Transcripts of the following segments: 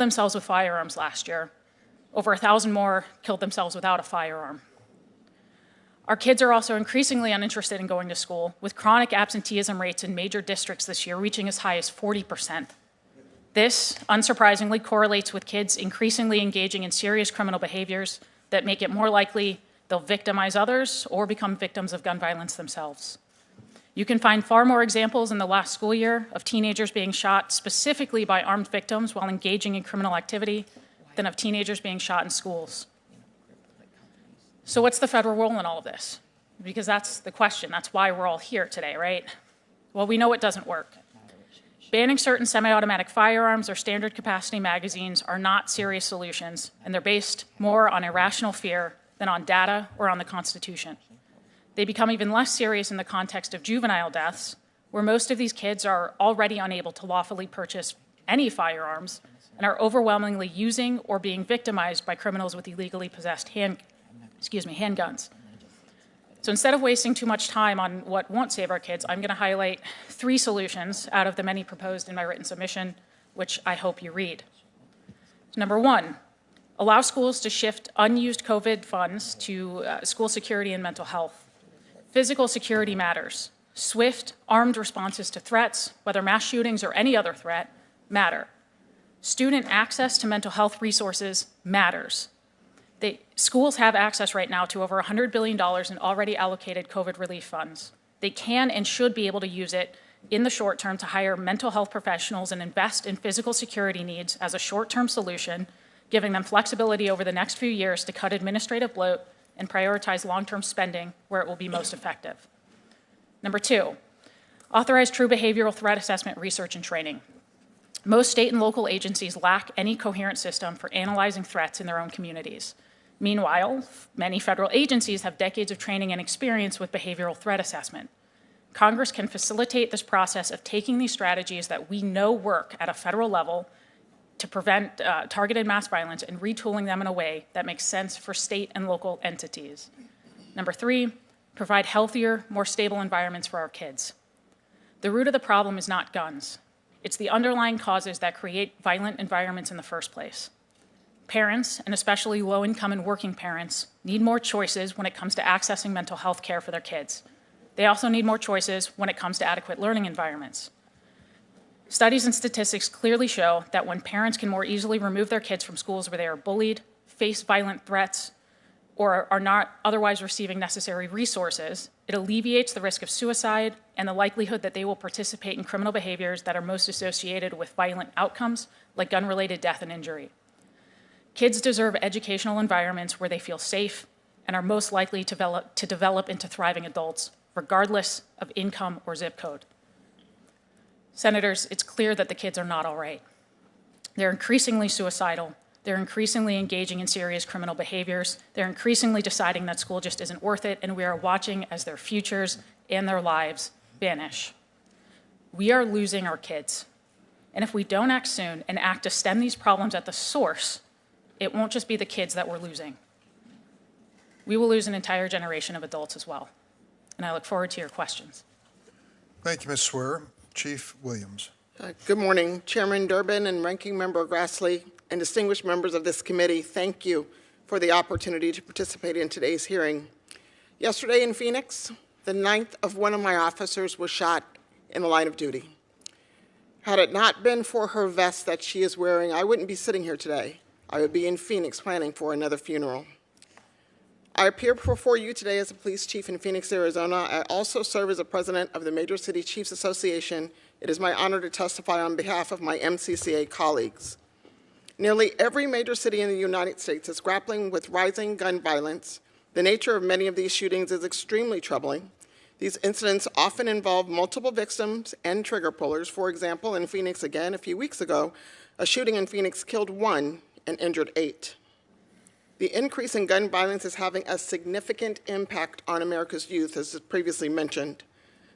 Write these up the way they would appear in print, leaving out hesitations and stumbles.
themselves with firearms last year. Over 1,000 more killed themselves without a firearm. Our kids are also increasingly uninterested in going to school, with chronic absenteeism rates in major districts this year reaching as high as 40%. This, unsurprisingly, correlates with kids increasingly engaging in serious criminal behaviors that make it more likely they'll victimize others or become victims of gun violence themselves. You can find far more examples in the last school year of teenagers being shot specifically by armed victims while engaging in criminal activity than of teenagers being shot in schools. So what's the federal role in all of this? Because that's the question. That's why we're all here today, right? Well, we know it doesn't work. Banning certain semi-automatic firearms or standard capacity magazines are not serious solutions, and they're based more on irrational fear than on data or on the Constitution. They become even less serious in the context of juvenile deaths, where most of these kids are already unable to lawfully purchase any firearms and are overwhelmingly using or being victimized by criminals with illegally possessed handguns. So instead of wasting too much time on what won't save our kids, I'm going to highlight 3 solutions out of the many proposed in my written submission, which I hope you read. Number 1, allow schools to shift unused COVID funds to school security and mental health. Physical security matters. Swift, armed responses to threats, whether mass shootings or any other threat, matter. Student access to mental health resources matters. Schools have access right now to over $100 billion in already allocated COVID relief funds. They can and should be able to use it in the short term to hire mental health professionals and invest in physical security needs as a short-term solution, giving them flexibility over the next few years to cut administrative bloat and prioritize long-term spending where it will be most effective. Number 2, authorize true behavioral threat assessment research and training. Most state and local agencies lack any coherent system for analyzing threats in their own communities. Meanwhile, many federal agencies have decades of training and experience with behavioral threat assessment. Congress can facilitate this process of taking these strategies that we know work at a federal level to prevent targeted mass violence and retooling them in a way that makes sense for state and local entities. Number 3, provide healthier, more stable environments for our kids. The root of the problem is not guns. It's the underlying causes that create violent environments in the first place. Parents, and especially low-income and working parents, need more choices when it comes to accessing mental health care for their kids. They also need more choices when it comes to adequate learning environments. Studies and statistics clearly show that when parents can more easily remove their kids from schools where they are bullied, face violent threats, or are not otherwise receiving necessary resources, it alleviates the risk of suicide and the likelihood that they will participate in criminal behaviors that are most associated with violent outcomes, like gun-related death and injury. Kids deserve educational environments where they feel safe and are most likely to develop into thriving adults, regardless of income or zip code. Senators, it's clear that the kids are not all right. They're increasingly suicidal. They're increasingly engaging in serious criminal behaviors. They're increasingly deciding that school just isn't worth it, and we are watching as their futures and their lives vanish. We are losing our kids. And if we don't act soon and act to stem these problems at the source, it won't just be the kids that we're losing. We will lose an entire generation of adults as well. And I look forward to your questions. Thank you, Ms. Swear. Chief Williams. Good morning, Chairman Durbin and Ranking Member Grassley, and distinguished members of this committee. Thank you for the opportunity to participate in today's hearing. Yesterday in Phoenix, the 9th of one of my officers was shot in the line of duty. Had it not been for her vest that she is wearing, I wouldn't be sitting here today. I would be in Phoenix planning for another funeral. I appear before you today as a police chief in Phoenix, Arizona. I also serve as the president of the Major City Chiefs Association. It is my honor to testify on behalf of my MCCA colleagues. Nearly every major city in the United States is grappling with rising gun violence. The nature of many of these shootings is extremely troubling. These incidents often involve multiple victims and trigger pullers. For example, in Phoenix again, a few weeks ago, a shooting in Phoenix killed 1 and injured 8. The increase in gun violence is having a significant impact on America's youth, as previously mentioned.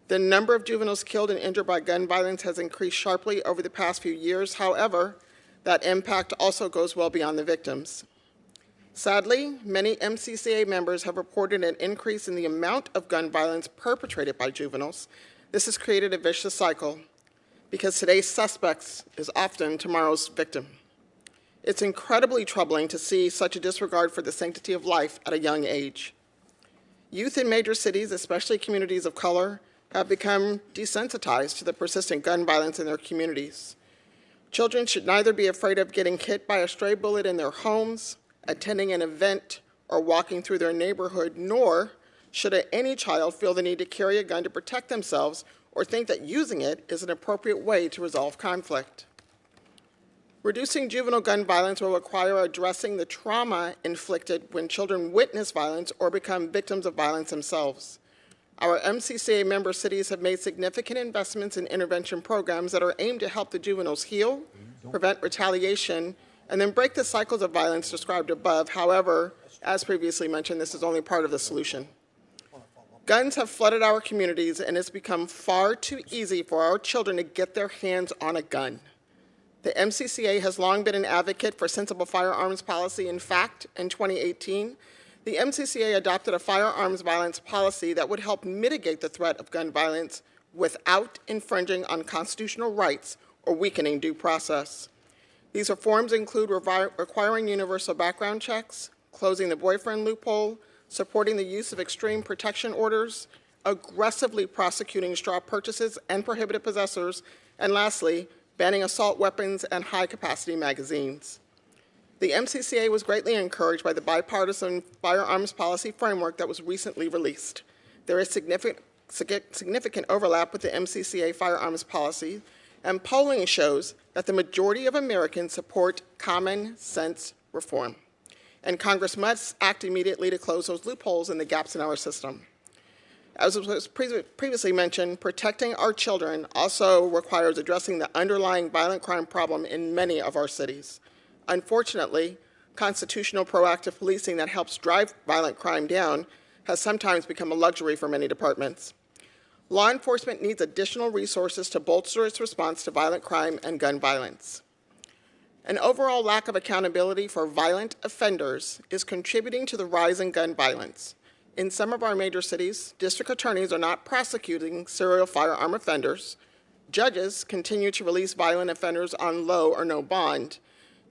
The number of juveniles killed and injured by gun violence has increased sharply over the past few years. However, that impact also goes well beyond the victims. Sadly, many MCCA members have reported an increase in the amount of gun violence perpetrated by juveniles. This has created a vicious cycle because today's suspect is often tomorrow's victim. It's incredibly troubling to see such a disregard for the sanctity of life at a young age. Youth in major cities, especially communities of color, have become desensitized to the persistent gun violence in their communities. Children should neither be afraid of getting hit by a stray bullet in their homes, attending an event, or walking through their neighborhood, nor should any child feel the need to carry a gun to protect themselves or think that using it is an appropriate way to resolve conflict. Reducing juvenile gun violence will require addressing the trauma inflicted when children witness violence or become victims of violence themselves. Our MCCA member cities have made significant investments in intervention programs that are aimed to help the juveniles heal, prevent retaliation, and then break the cycles of violence described above. However, as previously mentioned, this is only part of the solution. Guns have flooded our communities, and it's become far too easy for our children to get their hands on a gun. The MCCA has long been an advocate for sensible firearms policy. In fact, in 2018, the MCCA adopted a firearms violence policy that would help mitigate the threat of gun violence without infringing on constitutional rights or weakening due process. These reforms include requiring universal background checks, closing the boyfriend loophole, supporting the use of extreme protection orders, aggressively prosecuting straw purchases and prohibited possessors, and lastly, banning assault weapons and high-capacity magazines. The MCCA was greatly encouraged by the bipartisan firearms policy framework that was recently released. There is significant overlap with the MCCA firearms policy, and polling shows that the majority of Americans support common sense reform. And Congress must act immediately to close those loopholes and the gaps in our system. As was previously mentioned, protecting our children also requires addressing the underlying violent crime problem in many of our cities. Unfortunately, constitutional proactive policing that helps drive violent crime down has sometimes become a luxury for many departments. Law enforcement needs additional resources to bolster its response to violent crime and gun violence. An overall lack of accountability for violent offenders is contributing to the rise in gun violence. In some of our major cities, district attorneys are not prosecuting serial firearm offenders. Judges continue to release violent offenders on low or no bond.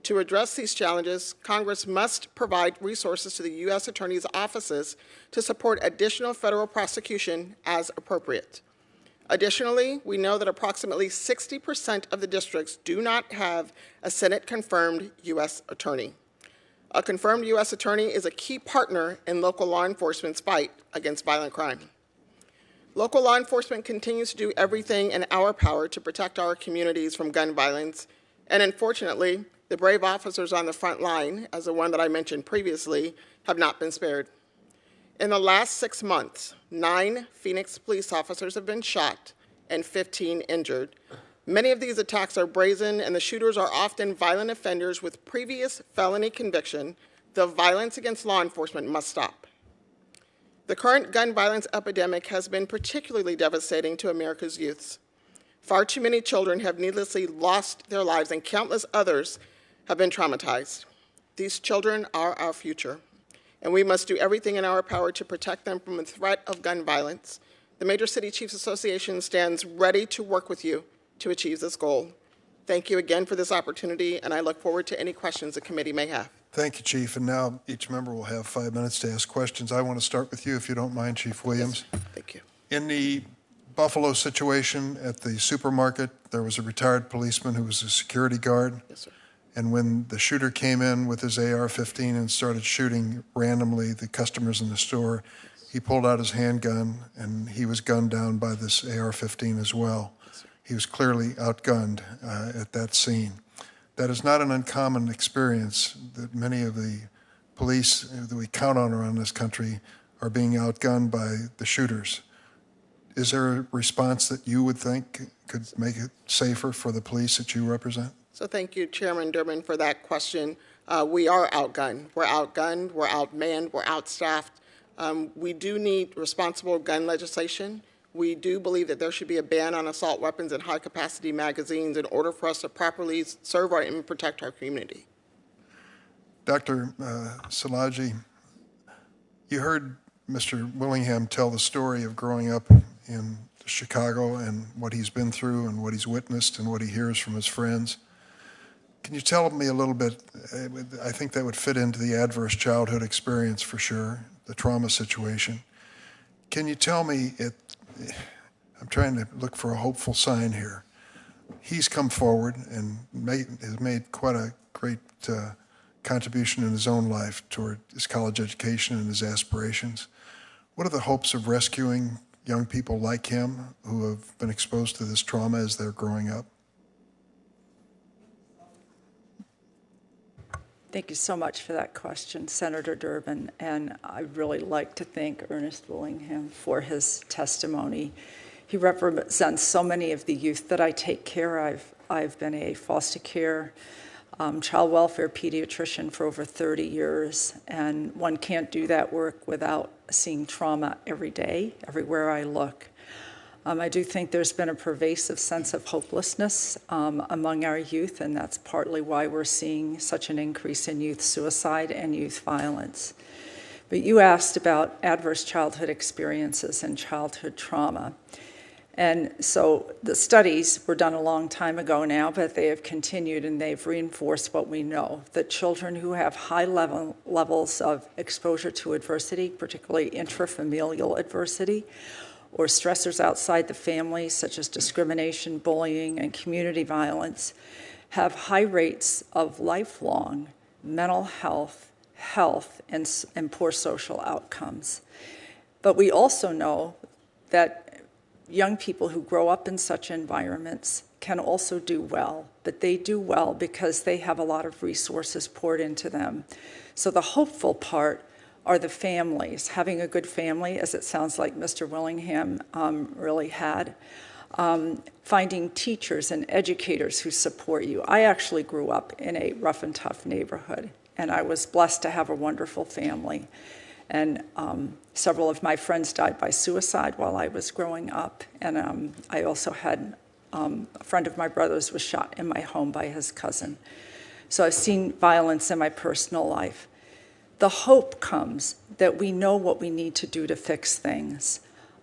To address these challenges, Congress must provide resources to the U.S. Attorney's offices to support additional federal prosecution as appropriate. Additionally, we know that approximately 60% of the districts do not have a Senate-confirmed U.S. attorney. A confirmed U.S. attorney is a key partner in local law enforcement's fight against violent crime. Local law enforcement continues to do everything in our power to protect our communities from gun violence, and unfortunately, the brave officers on the front line, as the one that I mentioned previously, have not been spared. In the last 6 months, 9 Phoenix police officers have been shot and 15 injured. Many of these attacks are brazen, and the shooters are often violent offenders with previous felony conviction. The violence against law enforcement must stop. The current gun violence epidemic has been particularly devastating to America's youths. Far too many children have needlessly lost their lives, and countless others have been traumatized. These children are our future, and we must do everything in our power to protect them from the threat of gun violence. The Major City Chiefs Association stands ready to work with you to achieve this goal. Thank you again for this opportunity, and I look forward to any questions the committee may have. Thank you, Chief. And now each member will have 5 minutes to ask questions. I want to start with you, if you don't mind, Chief Williams. Yes, thank you. In the Buffalo situation at the supermarket, there was a retired policeman who was a security guard. Yes, sir. And when the shooter came in with his AR-15 and started shooting randomly the customers in the store, he pulled out his handgun, and he was gunned down by this AR-15 as well. He was clearly outgunned at that scene. That is not an uncommon experience, that many of the police that we count on around this country are being outgunned by the shooters. Is there a response that you would think could make it safer for the police that you represent? So thank you, Chairman Durbin, for that question. We are outgunned. We're outgunned, we're outmanned, we're outstaffed. We do need responsible gun legislation. We do believe that there should be a ban on assault weapons and high-capacity magazines in order for us to properly serve and protect our community. Dr. Szilagyi, you heard Mr. Willingham tell the story of growing up in Chicago and what he's been through and what he's witnessed and what he hears from his friends. Can you tell me a little bit, I think that would fit into the adverse childhood experience for sure, the trauma situation. Can you tell me, I'm trying to look for a hopeful sign here. He's come forward and has made quite a great contribution in his own life toward his college education and his aspirations. What are the hopes of rescuing young people like him who have been exposed to this trauma as they're growing up? Thank you so much for that question, Senator Durbin. And I'd really like to thank Ernest Willingham for his testimony. He represents so many of the youth that I take care of. I've been a foster care, child welfare pediatrician for over 30 years, and one can't do that work without seeing trauma every day, everywhere I look. I do think there's been a pervasive sense of hopelessness among our youth, and that's partly why we're seeing such an increase in youth suicide and youth violence. But you asked about adverse childhood experiences and childhood trauma. And so the studies were done a long time ago now, but they have continued and they've reinforced what we know, that children who have high levels of exposure to adversity, particularly intrafamilial adversity, or stressors outside the family, such as discrimination, bullying, and community violence, have high rates of lifelong mental health, and poor social outcomes. But we also know that young people who grow up in such environments can also do well, but they do well because they have a lot of resources poured into them. So the hopeful part are the families, having a good family, as it sounds like Mr. Willingham really had, finding teachers and educators who support you. I actually grew up in a rough and tough neighborhood, and I was blessed to have a wonderful family. And several of my friends died by suicide while I was growing up, and I also had a friend of my brother's was shot in my home by his cousin. So I've seen violence in my personal life. The hope comes that we know what we need to do to fix things.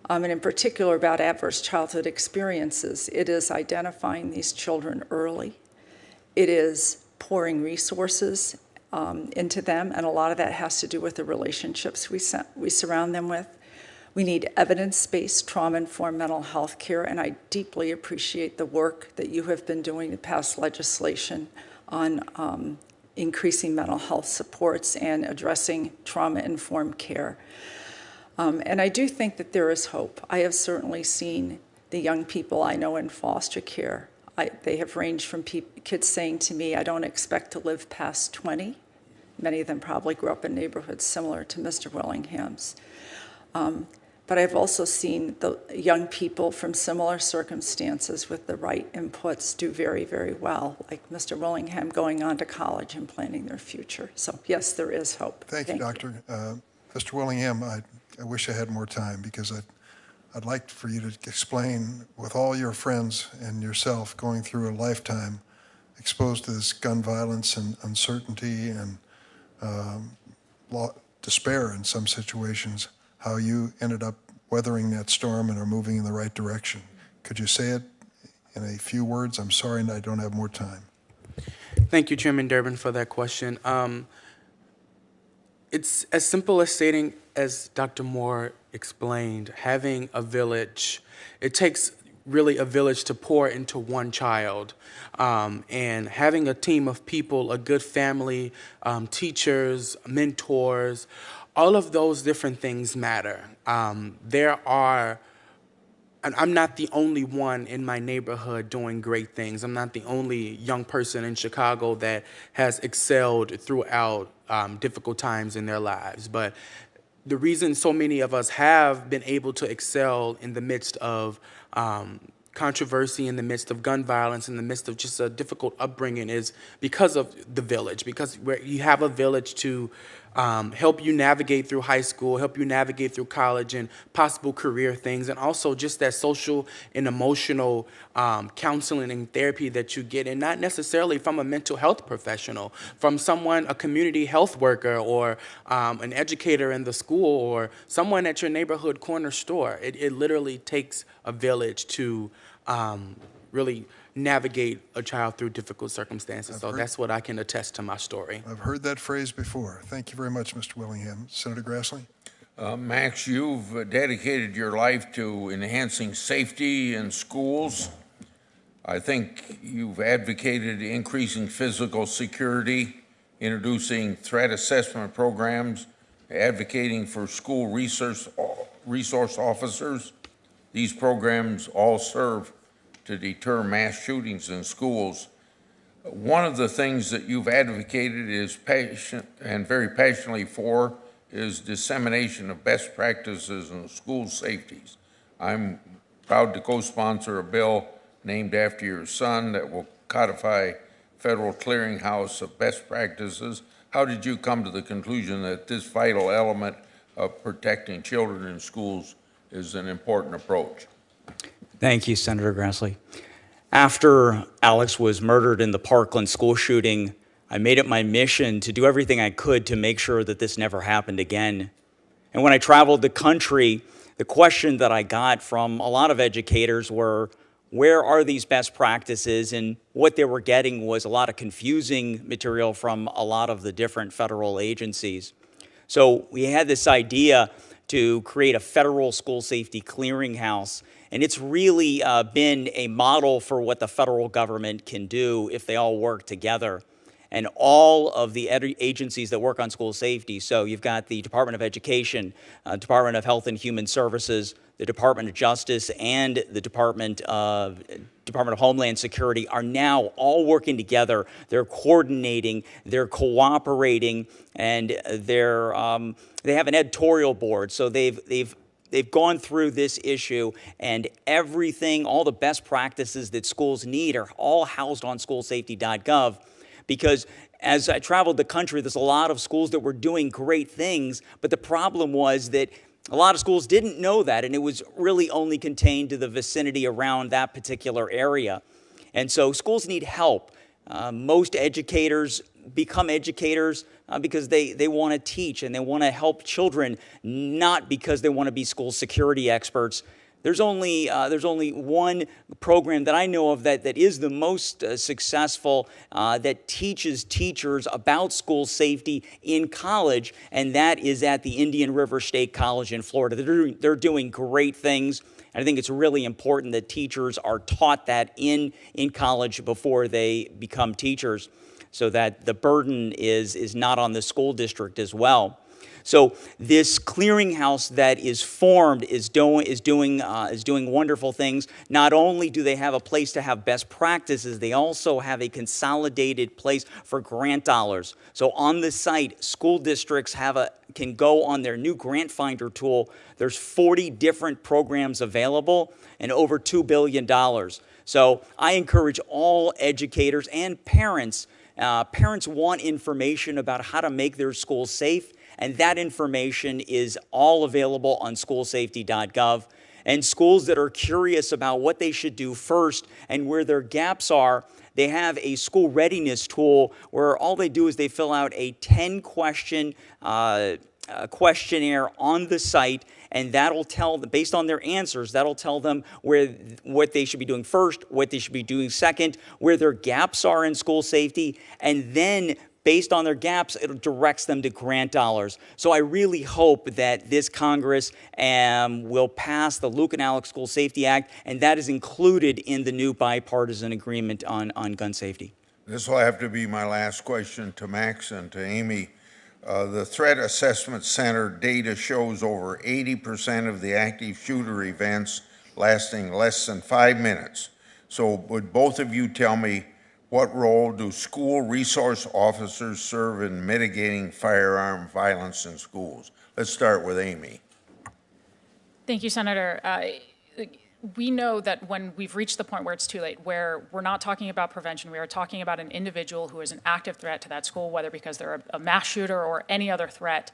And in particular about adverse childhood experiences, it is identifying these children early. It is pouring resources into them, and a lot of that has to do with the relationships we surround them with. We need evidence-based trauma-informed mental health care, and I deeply appreciate the work that you have been doing to pass legislation on increasing mental health supports and addressing trauma-informed care. And I do think that there is hope. I have certainly seen the young people I know in foster care. They have ranged from kids saying to me, I don't expect to live past 20. Many of them probably grew up in neighborhoods similar to Mr. Willingham's. But I've also seen the young people from similar circumstances with the right inputs do very, very well, like Mr. Willingham going on to college and planning their future. So yes, there is hope. Thank you, Doctor. Mr. Willingham, I wish I had more time because I'd like for you to explain, with all your friends and yourself going through a lifetime exposed to this gun violence and uncertainty and despair in some situations, how you ended up weathering that storm and are moving in the right direction. Could you say it in a few words? I'm sorry I don't have more time. Thank you, Chairman Durbin, for that question. It's as simple as stating, as Dr. Moore explained, having a village. It takes really a village to pour into one child. And having a team of people, a good family, teachers, mentors, all of those different things matter. There are, and I'm not the only one in my neighborhood doing great things. I'm not the only young person in Chicago that has excelled throughout difficult times in their lives. But the reason so many of us have been able to excel in the midst of controversy, in the midst of gun violence, in the midst of just a difficult upbringing is because of the village, because you have a village to help you navigate through high school, help you navigate through college and possible career things, and also just that social and emotional counseling and therapy that you get, and not necessarily from a mental health professional, from someone, a community health worker or an educator in the school or someone at your neighborhood corner store. It literally takes a village to really navigate a child through difficult circumstances. So that's what I can attest to my story. I've heard that phrase before. Thank you very much, Mr. Willingham. Senator Grassley? Max, you've dedicated your life to enhancing safety in schools. I think you've advocated increasing physical security, introducing threat assessment programs, advocating for school resource officers. These programs all serve to deter mass shootings in schools. One of the things that you've advocated is very passionately for is dissemination of best practices in school safeties. I'm proud to co-sponsor a bill named after your son that will codify federal clearinghouse of best practices. How did you come to the conclusion that this vital element of protecting children in schools is an important approach? Thank you, Senator Grassley. After Alex was murdered in the Parkland school shooting, I made it my mission to do everything I could to make sure that this never happened again. And when I traveled the country, the question that I got from a lot of educators were, where are these best practices? And what they were getting was a lot of confusing material from a lot of the different federal agencies. So we had this idea to create a federal school safety clearinghouse. And it's really been a model for what the federal government can do if they all work together. And all of the agencies that work on school safety, so you've got the Department of Education, Department of Health and Human Services, the Department of Justice, and the Department of Homeland Security are now all working together. They're coordinating, they're cooperating, and they have an editorial board. So they've gone through this issue, and everything, all the best practices that schools need are all housed on schoolsafety.gov. Because as I traveled the country, there's a lot of schools that were doing great things, but the problem was that a lot of schools didn't know that, and it was really only contained to the vicinity around that particular area. And so schools need help. Most educators become educators because they want to teach and they want to help children, not because they want to be school security experts. There's only one program that I know of that is the most successful that teaches teachers about school safety in college, and that is at the Indian River State College in Florida. They're doing great things. And I think it's really important that teachers are taught that in college before they become teachers, so that the burden is not on the school district as well. So this clearinghouse that is formed is doing wonderful things. Not only do they have a place to have best practices, they also have a consolidated place for grant dollars. So on the site, school districts can go on their new grant finder tool. There's 40 different programs available and over $2 billion. So I encourage all educators and parents. Parents want information about how to make their schools safe. And that information is all available on schoolsafety.gov. And schools that are curious about what they should do first and where their gaps are, they have a school readiness tool where all they do is they fill out a 10-question questionnaire on the site, and that'll tell them, based on their answers, that'll tell them what they should be doing first, what they should be doing second, where their gaps are in school safety, and then based on their gaps, it directs them to grant dollars. So I really hope that this Congress will pass the Luke and Alex School Safety Act, and that is included in the new bipartisan agreement on gun safety. This will have to be my last question to Max and to Amy. The Threat Assessment Center data shows over 80% of the active shooter events lasting less than 5 minutes. So would both of you tell me, what role do school resource officers serve in mitigating firearm violence in schools? Let's start with Amy. Thank you, Senator. We know that when we've reached the point where it's too late, where we're not talking about prevention, we are talking about an individual who is an active threat to that school, whether because they're a mass shooter or any other threat.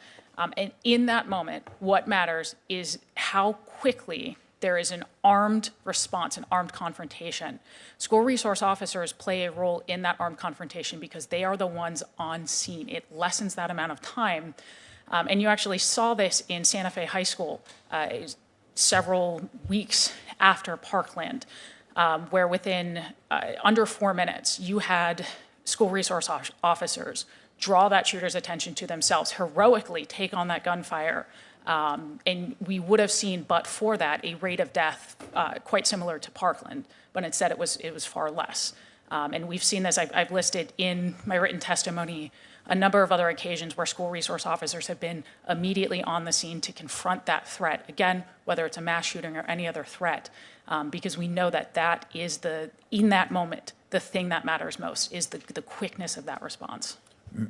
And in that moment, what matters is how quickly there is an armed response, an armed confrontation. School resource officers play a role in that armed confrontation because they are the ones on scene. It lessens that amount of time. And you actually saw this in Santa Fe High School several weeks after Parkland. where within under 4 minutes, you had school resource officers draw that shooter's attention to themselves, heroically take on that gunfire. And we would have seen, but for that, a rate of death quite similar to Parkland, but instead it was far less. And we've seen this, I've listed in my written testimony a number of other occasions where school resource officers have been immediately on the scene to confront that threat, again, whether it's a mass shooting or any other threat, because we know that that is in that moment, the thing that matters most is the quickness of that response.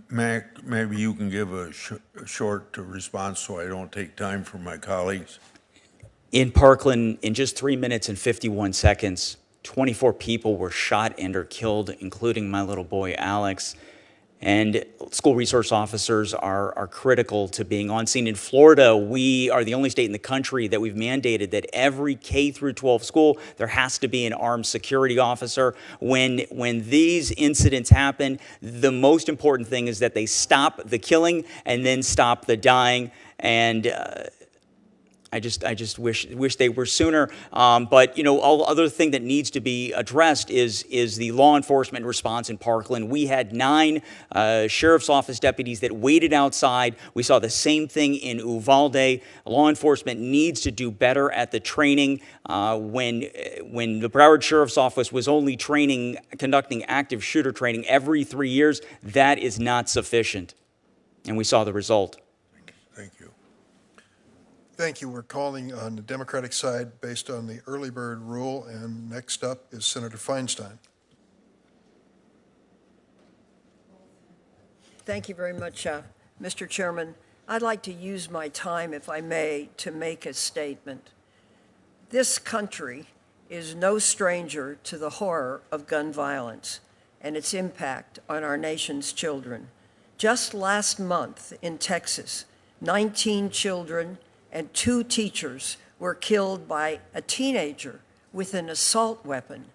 Mac, maybe you can give a short response so I don't take time from my colleagues. In Parkland, in just 3 minutes and 51 seconds, 24 people were shot and or killed, including my little boy, Alex. And school resource officers are critical to being on scene. In Florida, we are the only state in the country that we've mandated that every K through 12 school, there has to be an armed security officer. When these incidents happen, the most important thing is that they stop the killing and then stop the dying. And I just wish they were sooner. But all other thing that needs to be addressed is the law enforcement response in Parkland. We had 9 sheriff's office deputies that waited outside. We saw the same thing in Uvalde. Law enforcement needs to do better at the training. When the Broward Sheriff's Office was only conducting active shooter training every 3 years, that is not sufficient. And we saw the result. Thank you. Thank you. We're calling on the Democratic side based on the early bird rule, and next up is Senator Feinstein. Thank you very much, Mr. Chairman. I'd like to use my time, if I may, to make a statement. This country is no stranger to the horror of gun violence and its impact on our nation's children. Just last month in Texas, 19 children and 2 teachers were killed by a teenager with an assault weapon.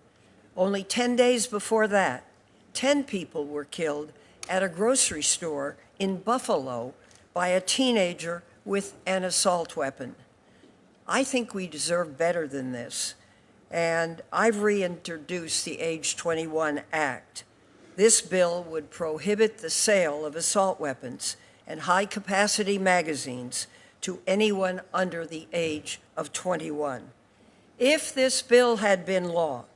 Only 10 days before that, 10 people were killed at a grocery store in Buffalo by a teenager with an assault weapon. I think we deserve better than this, and I've reintroduced the Age 21 Act. This bill would prohibit the sale of assault weapons and high-capacity magazines to anyone under the age of 21. If this bill had been law,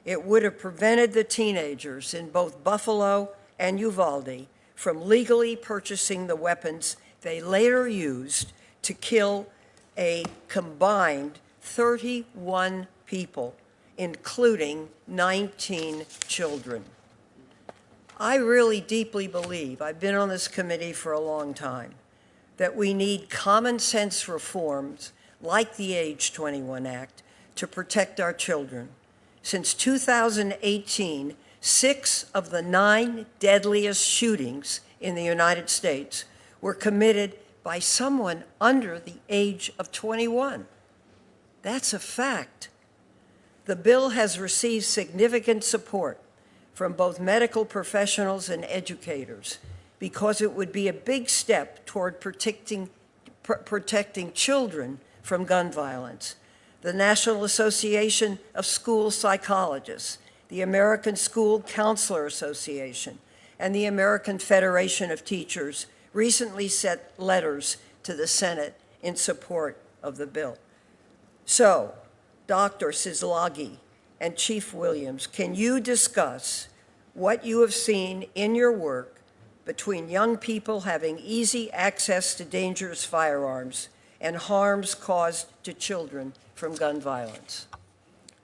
it would have prevented the teenagers in both Buffalo and Uvalde from legally purchasing the weapons they later used to kill a combined 31 people, including 19 children. I really deeply believe, I've been on this committee for a long time, that we need common sense reforms like the Age 21 Act to protect our children. Since 2018, 6 of the 9 deadliest shootings in the United States were committed by someone under the age of 21. That's a fact. The bill has received significant support from both medical professionals and educators, because it would be a big step toward protecting children from gun violence. The National Association of School Psychologists, the American School Counselor Association, and the American Federation of Teachers recently sent letters to the Senate in support of the bill. So, Dr. Szilagyi and Chief Williams, can you discuss what you have seen in your work between young people having easy access to dangerous firearms and harms caused to children from gun violence?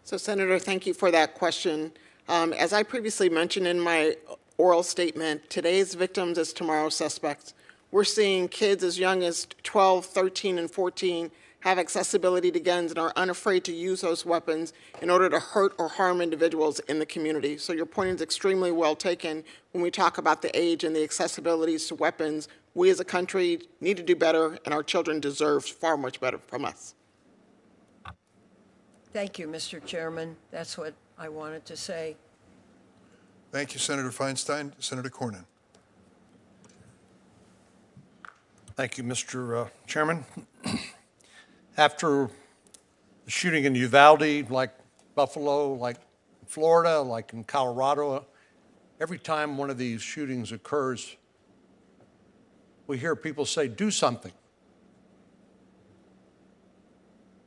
So, Senator, thank you for that question. As I previously mentioned in my oral statement, today's victims is tomorrow's suspects. We're seeing kids as young as 12, 13, and 14 have accessibility to guns and are unafraid to use those weapons in order to hurt or harm individuals in the community. So your point is extremely well taken. When we talk about the age and the accessibilities to weapons, we as a country need to do better, and our children deserve far much better from us. Thank you, Mr. Chairman. That's what I wanted to say. Thank you, Senator Feinstein. Senator Cornyn. Thank you, Mr. Chairman. After the shooting in Uvalde, like Buffalo, like Florida, like in Colorado, every time one of these shootings occurs, we hear people say, do something.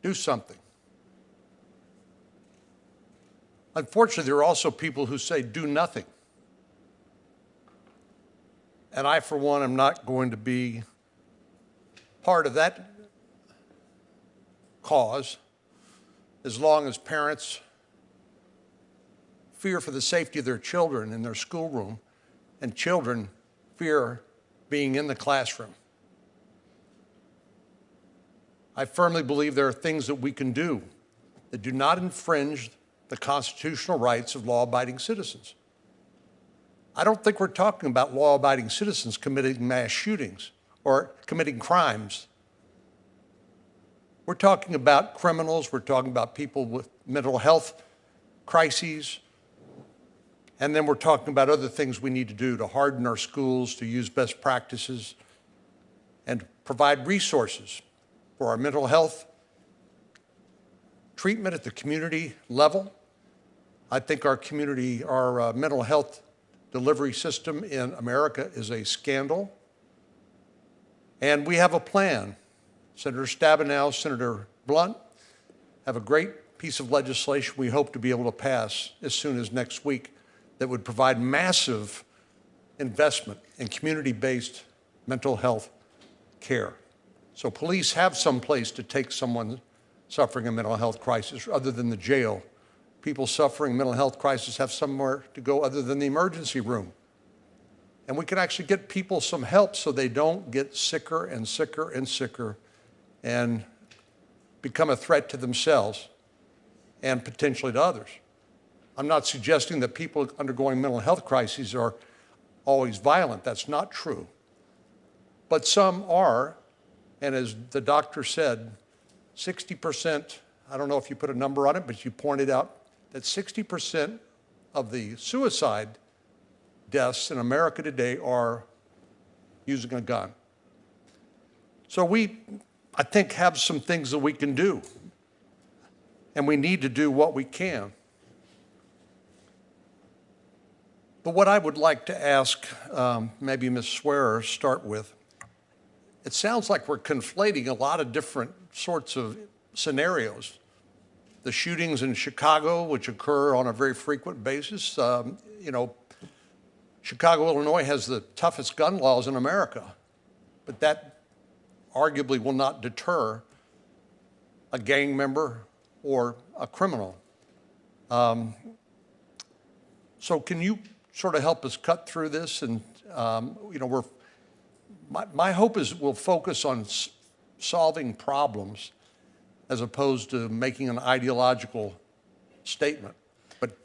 Do something. Unfortunately, there are also people who say, do nothing. And I, for one, am not going to be part of that cause as long as parents fear for the safety of their children in their schoolroom and children fear being in the classroom. I firmly believe there are things that we can do that do not infringe the constitutional rights of law-abiding citizens. I don't think we're talking about law-abiding citizens committing mass shootings or committing crimes. We're talking about criminals, we're talking about people with mental health crises, and then we're talking about other things we need to do to harden our schools, to use best practices, and provide resources for our mental health treatment at the community level. I think our mental health delivery system in America is a scandal. And we have a plan. Senator Stabenow, Senator Blunt have a great piece of legislation we hope to be able to pass as soon as next week that would provide massive investment in community-based mental health care. So police have some place to take someone suffering a mental health crisis other than the jail. People suffering mental health crisis have somewhere to go other than the emergency room. And we can actually get people some help so they don't get sicker and sicker and sicker and become a threat to themselves and potentially to others. I'm not suggesting that people undergoing mental health crises are always violent. That's not true. But some are, and as the doctor said, 60%, I don't know if you put a number on it, but you pointed out that 60% of the suicide deaths in America today are using a gun. So I think, have some things that we can do, and we need to do what we can. But what I would like to ask, maybe Ms. Swearer start with, it sounds like we're conflating a lot of different sorts of scenarios. The shootings in Chicago, which occur on a very frequent basis, Chicago, Illinois has the toughest gun laws in America, but that arguably will not deter a gang member or a criminal. So can you sort of help us cut through this? And my hope is we'll focus on solving problems as opposed to making an ideological statement. But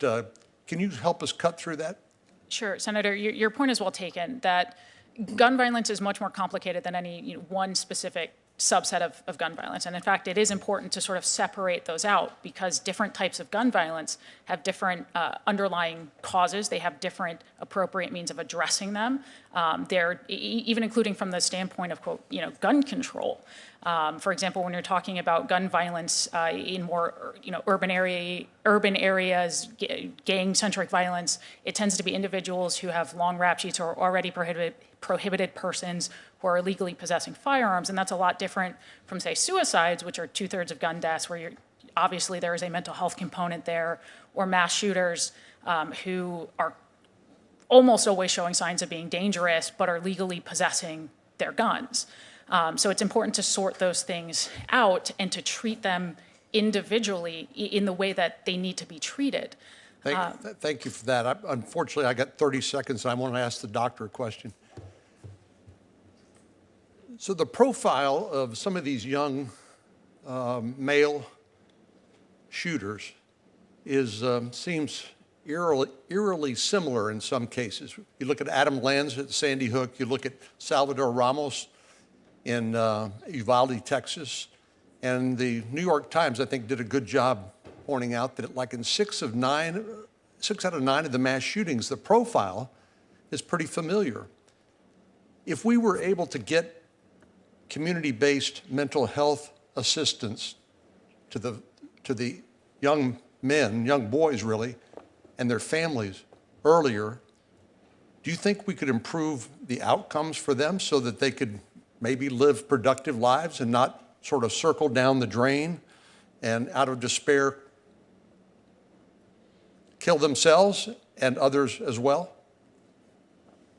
can you help us cut through that? Sure, Senator, your point is well taken, that gun violence is much more complicated than any one specific subset of gun violence. And in fact, it is important to sort of separate those out because different types of gun violence have different underlying causes. They have different appropriate means of addressing them. They're even including from the standpoint of, quote, gun control. For example, when you're talking about gun violence in more, urban areas, gang-centric violence, it tends to be individuals who have long rap sheets or already prohibited persons who are illegally possessing firearms, and that's a lot different from, say, suicides, which are 2/3 of gun deaths, where obviously there is a mental health component there, or mass shooters who are almost always showing signs of being dangerous, but are legally possessing their guns. So it's important to sort those things out and to treat them individually in the way that they need to be treated. Thank you for that. Unfortunately, I got 30 seconds, and I want to ask the doctor a question. So the profile of some of these young male shooters seems eerily similar in some cases. You look at Adam Lenz at Sandy Hook, you look at Salvador Ramos in Uvalde, Texas, and the New York Times, I think, did a good job pointing out that like in 6 out of 9 of the mass shootings, the profile is pretty familiar. If we were able to get community-based mental health assistance to the young men, young boys really, and their families earlier, do you think we could improve the outcomes for them so that they could maybe live productive lives and not sort of circle down the drain and out of despair kill themselves and others as well?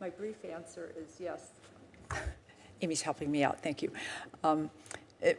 My brief answer is yes. Amy's helping me out, thank you.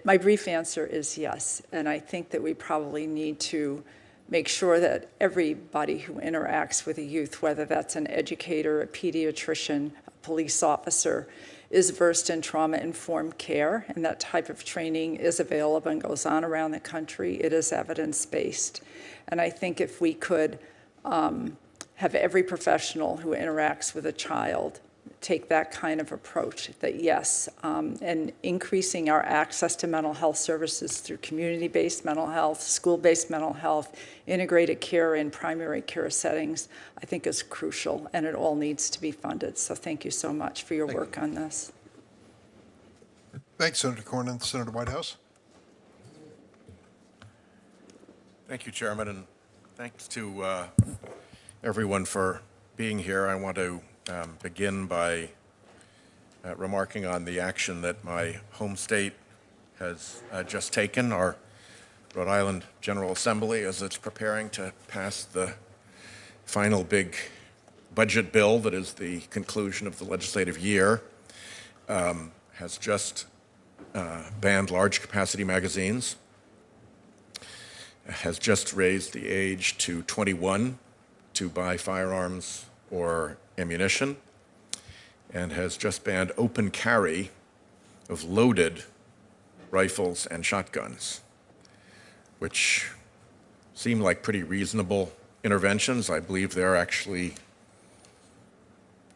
My brief answer is yes, and I think that we probably need to make sure that everybody who interacts with a youth, whether that's an educator, a pediatrician, a police officer, is versed in trauma-informed care, and that type of training is available and goes on around the country. It is evidence-based. And I think if we could have every professional who interacts with a child take that kind of approach, that yes, and increasing our access to mental health services through community-based mental health, school-based mental health, integrated care in primary care settings, I think is crucial, and it all needs to be funded. So thank you so much for your work on this. Thanks, Senator Cornyn. Senator Whitehouse. Thank you, Chairman, and thanks to everyone for being here. I want to begin by remarking on the action that my home state has just taken, our Rhode Island General Assembly, as it's preparing to pass the final big budget bill that is the conclusion of the legislative year, has just banned large capacity magazines, has just raised the age to 21 to buy firearms or ammunition, and has just banned open carry of loaded rifles and shotguns, which seem like pretty reasonable interventions. I believe there are actually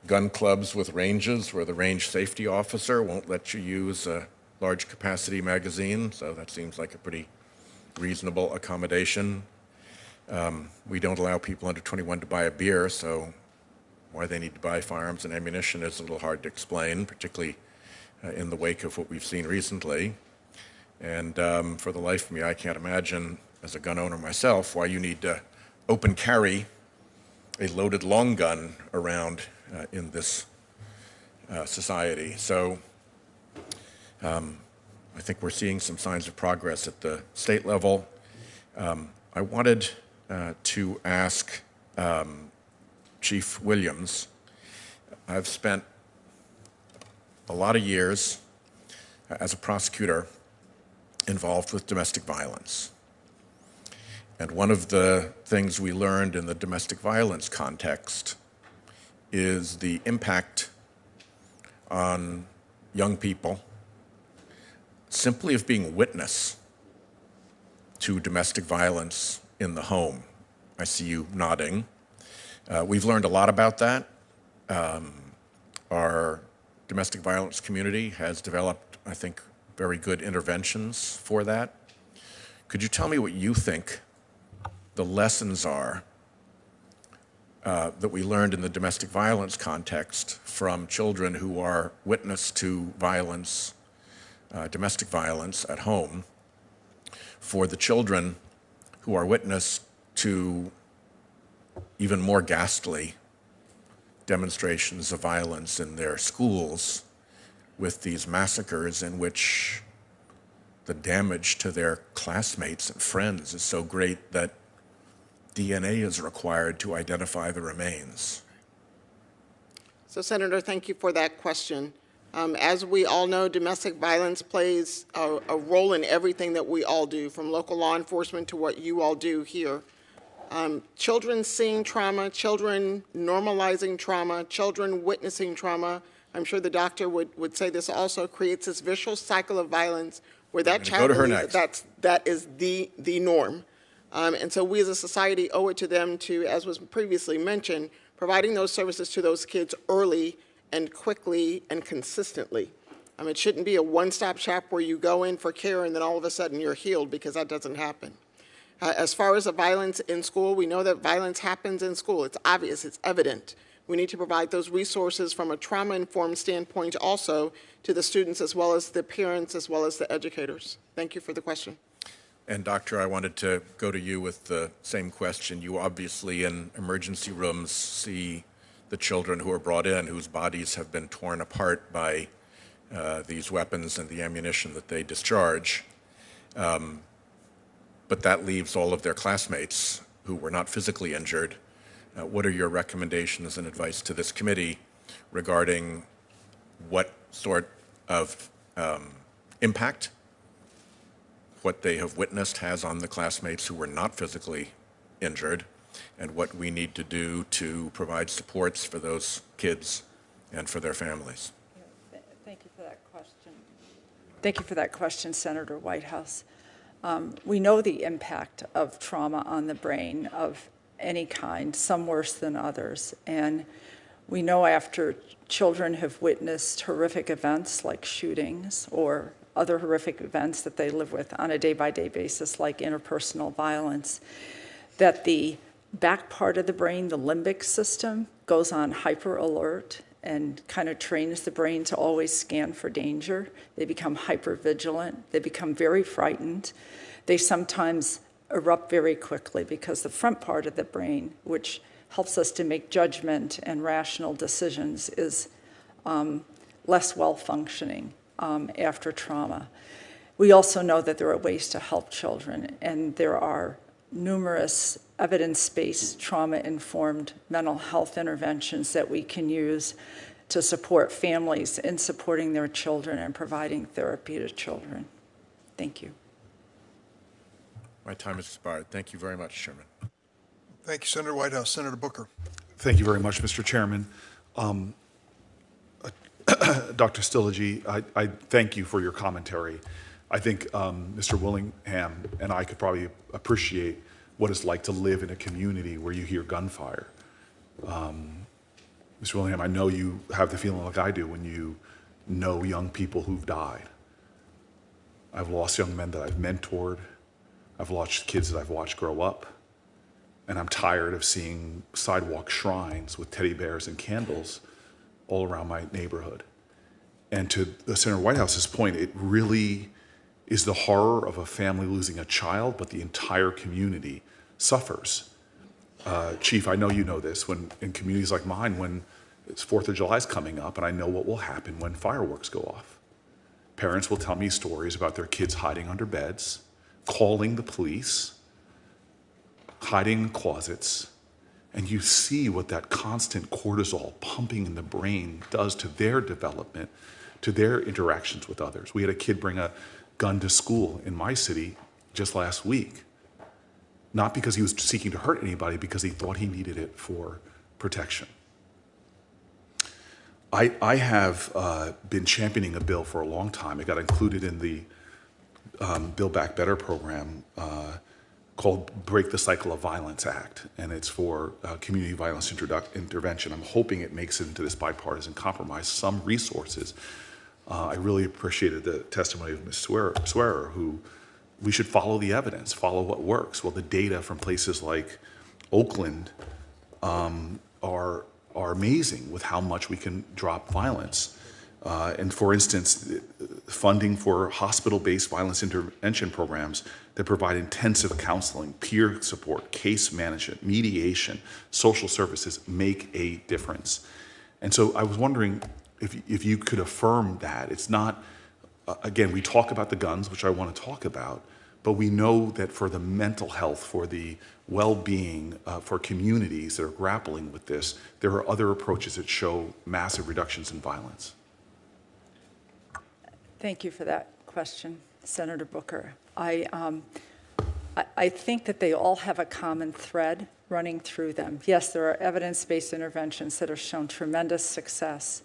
gun clubs with ranges where the range safety officer won't let you use a large capacity magazine, so that seems like a pretty reasonable accommodation. We don't allow people under 21 to buy a beer, so why they need to buy firearms and ammunition is a little hard to explain, particularly in the wake of what we've seen recently. And for the life of me, I can't imagine, as a gun owner myself, why you need to open carry a loaded long gun around in this society. So I think we're seeing some signs of progress at the state level. I wanted to ask Chief Williams. I've spent a lot of years as a prosecutor involved with domestic violence. And one of the things we learned in the domestic violence context is the impact on young people simply of being witness to domestic violence in the home. I see you nodding. We've learned a lot about that. Our domestic violence community has developed, I think, very good interventions for that. Could you tell me what you think the lessons are that we learned in the domestic violence context from children who are witness to violence, domestic violence at home, for the children who are witness to even more ghastly demonstrations of violence in their schools with these massacres in which the damage to their classmates and friends is so great that DNA is required to identify the remains? So, Senator, thank you for that question. As we all know, domestic violence plays a role in everything that we all do, from local law enforcement to what you all do here. Children seeing trauma, children normalizing trauma, children witnessing trauma, I'm sure the doctor would say this also, creates this vicious cycle of violence where that child believes that is the norm. And so we as a society owe it to them to, as was previously mentioned, providing those services to those kids early and quickly and consistently. It shouldn't be a one-stop shop where you go in for care and then all of a sudden you're healed, because that doesn't happen. As far as the violence in school, we know that violence happens in school. It's obvious, it's evident. We need to provide those resources from a trauma-informed standpoint also to the students, as well as the parents, as well as the educators. Thank you for the question. And doctor, I wanted to go to you with the same question. You obviously in emergency rooms see the children who are brought in whose bodies have been torn apart by these weapons and the ammunition that they discharge. But that leaves all of their classmates who were not physically injured. What are your recommendations and advice to this committee regarding what sort of impact what they have witnessed has on the classmates who were not physically injured, and what we need to do to provide supports for those kids and for their families? Thank you for that question. Thank you for that question, Senator Whitehouse. We know the impact of trauma on the brain of any kind, some worse than others. And we know after children have witnessed horrific events like shootings or other horrific events that they live with on a day-by-day basis, like interpersonal violence, that the back part of the brain, the limbic system, goes on hyper alert and kind of trains the brain to always scan for danger. They become hyper vigilant. They become very frightened. They sometimes erupt very quickly because the front part of the brain, which helps us to make judgment and rational decisions, is less well functioning after trauma. We also know that there are ways to help children, and there are numerous evidence-based trauma-informed mental health interventions that we can use to support families in supporting their children and providing therapy to children. Thank you. My time is expired. Thank you very much, Chairman. Thank you, Senator Whitehouse. Senator Booker. Thank you very much, Mr. Chairman. Dr. Szilagyi, I thank you for your commentary. I think Mr. Willingham and I could probably appreciate what it's like to live in a community where you hear gunfire. Mr. Willingham, I know you have the feeling like I do when you know young people who've died. I've lost young men that I've mentored. I've lost kids that I've watched grow up. And I'm tired of seeing sidewalk shrines with teddy bears and candles all around my neighborhood. And to Senator Whitehouse's point, it really is the horror of a family losing a child, but the entire community suffers. Chief, I know you know this, when in communities like mine, when it's 4th of July is coming up, and I know what will happen when fireworks go off. Parents will tell me stories about their kids hiding under beds, calling the police, hiding in closets, and you see what that constant cortisol pumping in the brain does to their development, to their interactions with others. We had a kid bring a gun to school in my city just last week, not because he was seeking to hurt anybody, because he thought he needed it for protection. I have been championing a bill for a long time. It got included in the Build Back Better program called Break the Cycle of Violence Act, and it's for community violence intervention. I'm hoping it makes it into this bipartisan compromise, some resources. I really appreciated the testimony of Ms. Swearer, who we should follow the evidence, follow what works. Well, the data from places like Oakland are amazing with how much we can drop violence. And for instance, funding for hospital-based violence intervention programs that provide intensive counseling, peer support, case management, mediation, social services make a difference. And so I was wondering if you could affirm that. It's not, again, we talk about the guns, which I want to talk about, but we know that for the mental health, for the well-being, for communities that are grappling with this, there are other approaches that show massive reductions in violence. Thank you for that question, Senator Booker. I think that they all have a common thread running through them. Yes, there are evidence-based interventions that have shown tremendous success.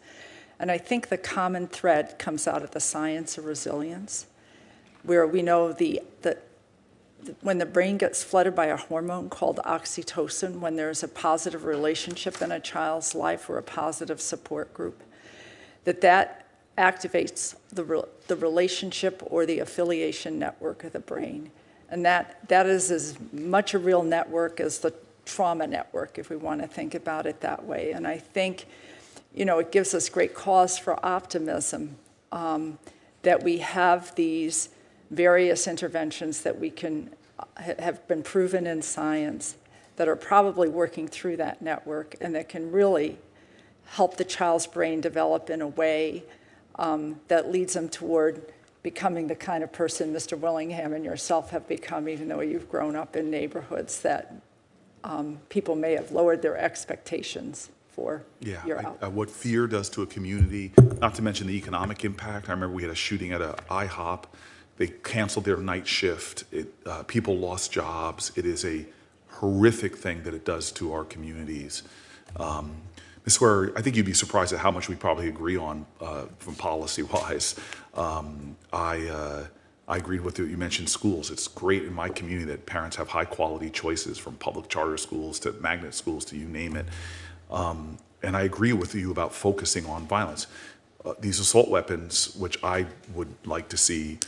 And I think the common thread comes out of the science of resilience, where we know that when the brain gets flooded by a hormone called oxytocin, when there's a positive relationship in a child's life or a positive support group, that activates the relationship or the affiliation network of the brain. And that is as much a real network as the trauma network, if we want to think about it that way. And I think, it gives us great cause for optimism that we have these various interventions that we can have been proven in science that are probably working through that network and that can really help the child's brain develop in a way that leads them toward becoming the kind of person Mr. Willingham and yourself have become, even though you've grown up in neighborhoods that people may have lowered their expectations for your outcome. What fear does to a community, not to mention the economic impact. I remember we had a shooting at an IHOP. They canceled their night shift. People lost jobs. It is a horrific thing that it does to our communities. Ms. Ware, I think you'd be surprised at how much we probably agree on from policy-wise. I agreed with you. You mentioned schools. It's great in my community that parents have high-quality choices, from public charter schools to magnet schools to you name it. And I agree with you about focusing on violence. These assault weapons, which I would like to see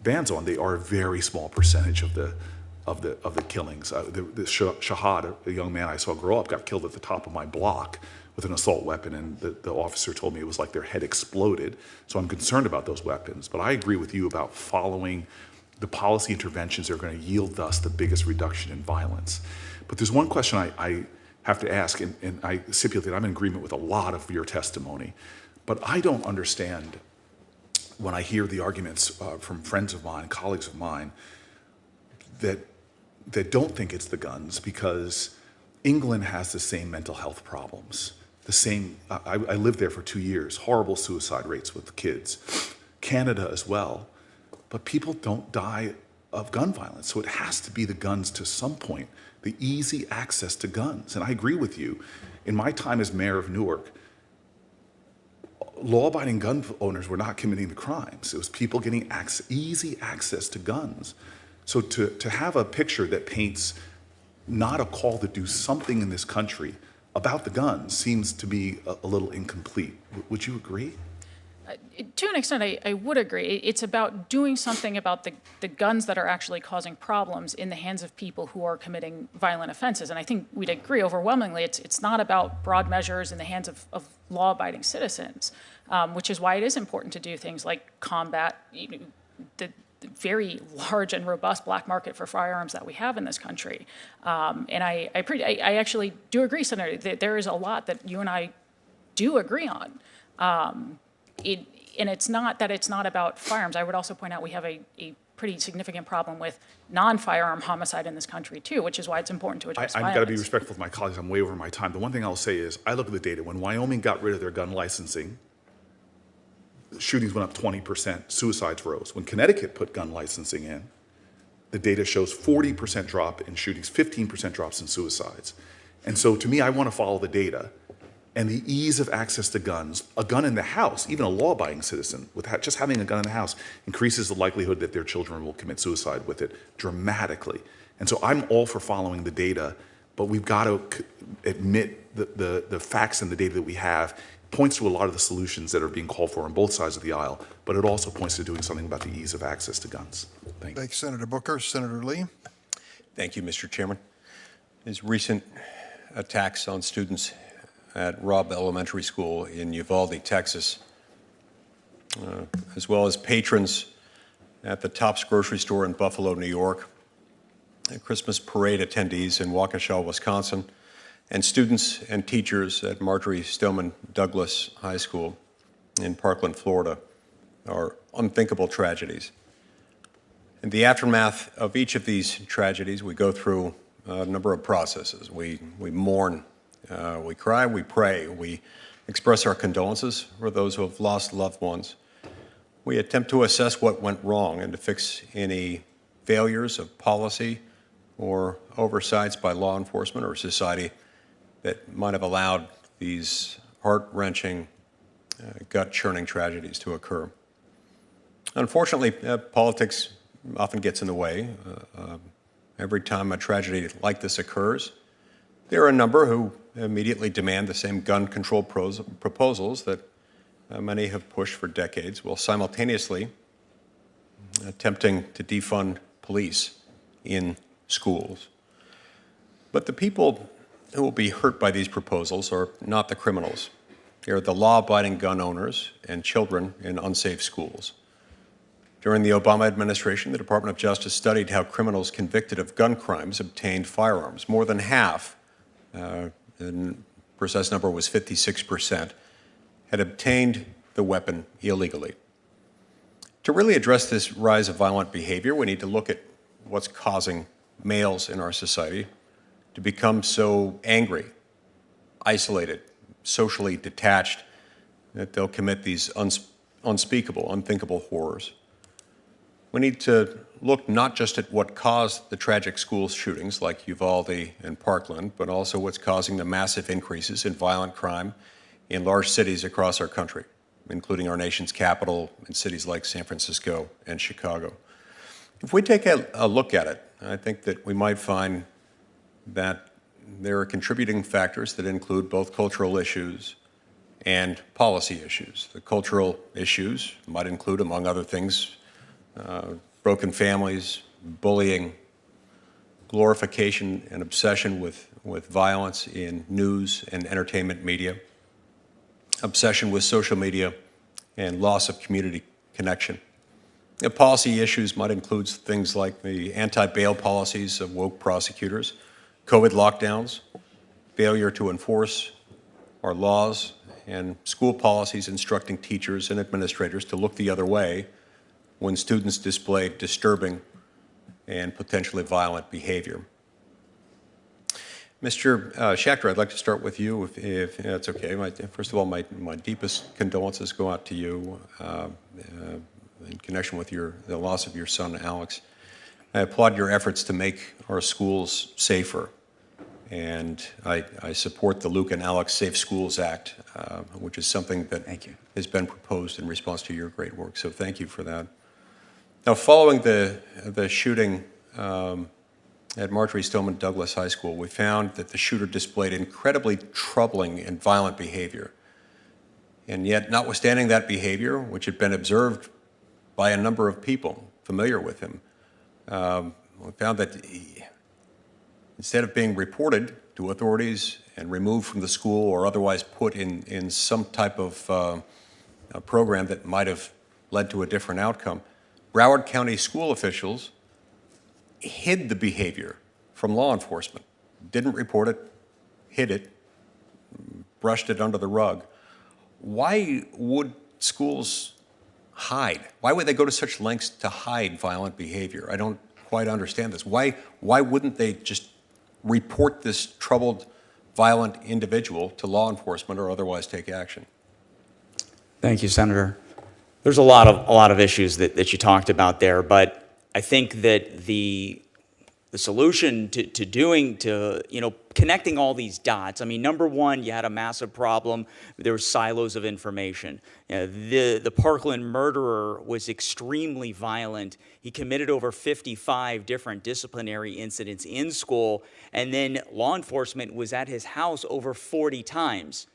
bans on, they are a very small percentage of the killings. The Shahad, a young man I saw grow up, got killed at the top of my block with an assault weapon, and the officer told me it was like their head exploded. So I'm concerned about those weapons. But I agree with you about following the policy interventions that are going to yield us the biggest reduction in violence. But there's one question I have to ask, and I stipulate I'm in agreement with a lot of your testimony, but I don't understand when I hear the arguments from friends of mine, colleagues of mine, that don't think it's the guns, because England has the same mental health problems. The same, I lived there for 2 years, horrible suicide rates with kids. Canada as well. But people don't die of gun violence. So it has to be the guns to some point, the easy access to guns. And I agree with you. In my time as mayor of Newark, law-abiding gun owners were not committing the crimes. It was people getting easy access to guns. So to have a picture that paints not a call to do something in this country about the guns seems to be a little incomplete. Would you agree? To an extent, I would agree. It's about doing something about the guns that are actually causing problems in the hands of people who are committing violent offenses. And I think we'd agree overwhelmingly it's not about broad measures in the hands of law-abiding citizens, which is why it is important to do things like combat the very large and robust black market for firearms that we have in this country. And I actually do agree, Senator, that there is a lot that you and I do agree on. And it's not that it's not about firearms. I would also point out we have a pretty significant problem with non-firearm homicide in this country too, which is why it's important to address violence. I've got to be respectful of my colleagues. I'm way over my time. The one thing I'll say is I look at the data. When Wyoming got rid of their gun licensing, shootings went up 20%, suicides rose. When Connecticut put gun licensing in, the data shows 40% drop in shootings, 15% drops in suicides. And so to me, I want to follow the data. And the ease of access to guns, a gun in the house, even a law-abiding citizen, with just having a gun in the house, increases the likelihood that their children will commit suicide with it dramatically. And so I'm all for following the data, but we've got to admit the facts and the data that we have points to a lot of the solutions that are being called for on both sides of the aisle, but it also points to doing something about the ease of access to guns. Thank you. Thank you, Senator Booker. Senator Lee. Thank you, Mr. Chairman. His recent attacks on students at Robb Elementary School in Uvalde, Texas, as well as patrons at the Tops grocery store in Buffalo, New York, Christmas parade attendees in Waukesha, Wisconsin, and students and teachers at Marjorie Stoneman Douglas High School in Parkland, Florida, are unthinkable tragedies. In the aftermath of each of these tragedies, we go through a number of processes. We mourn, we cry, we pray, we express our condolences for those who have lost loved ones. We attempt to assess what went wrong and to fix any failures of policy or oversights by law enforcement or society that might have allowed these heart-wrenching, gut-churning tragedies to occur. Unfortunately, politics often gets in the way. Every time a tragedy like this occurs, there are a number who immediately demand the same gun control proposals that many have pushed for decades, while simultaneously attempting to defund police in schools. But the people who will be hurt by these proposals are not the criminals. They are the law-abiding gun owners and children in unsafe schools. During the Obama administration, the Department of Justice studied how criminals convicted of gun crimes obtained firearms. More than half, the precise number was 56%, had obtained the weapon illegally. To really address this rise of violent behavior, we need to look at what's causing males in our society to become so angry, isolated, socially detached, that they'll commit these unspeakable, unthinkable horrors. We need to look not just at what caused the tragic school shootings like Uvalde and Parkland, but also what's causing the massive increases in violent crime in large cities across our country, including our nation's capital and cities like San Francisco and Chicago. If we take a look at it, I think that we might find that there are contributing factors that include both cultural issues and policy issues. The cultural issues might include, among other things, broken families, bullying, glorification and obsession with violence in news and entertainment media, obsession with social media, and loss of community connection. The policy issues might include things like the anti-bail policies of woke prosecutors, COVID lockdowns, failure to enforce our laws, and school policies instructing teachers and administrators to look the other way when students display disturbing and potentially violent behavior. Mr. Schachter, I'd like to start with you, if that's okay. First of all, my deepest condolences go out to you in connection with the loss of your son, Alex. I applaud your efforts to make our schools safer, and I support the Luke and Alex Safe Schools Act, which is something that has been proposed in response to your great work, so thank you for that. Now, following the shooting at Marjory Stoneman Douglas High School, we found that the shooter displayed incredibly troubling and violent behavior. And yet, notwithstanding that behavior, which had been observed by a number of people familiar with him, we found that instead of being reported to authorities and removed from the school or otherwise put in some type of a program that might have led to a different outcome, Broward County school officials hid the behavior from law enforcement, didn't report it, hid it, brushed it under the rug. Why would schools hide? Why would they go to such lengths to hide violent behavior? I don't quite understand this. Why wouldn't they just report this troubled, violent individual to law enforcement or otherwise take action? Thank you, Senator. There's a lot of issues that you talked about there, but I think that the solution to connecting all these dots. I mean, number one, you had a massive problem. There were silos of information. The Parkland murderer was extremely violent. He committed over 55 different disciplinary incidents in school, and then law enforcement was at his house over 40 times.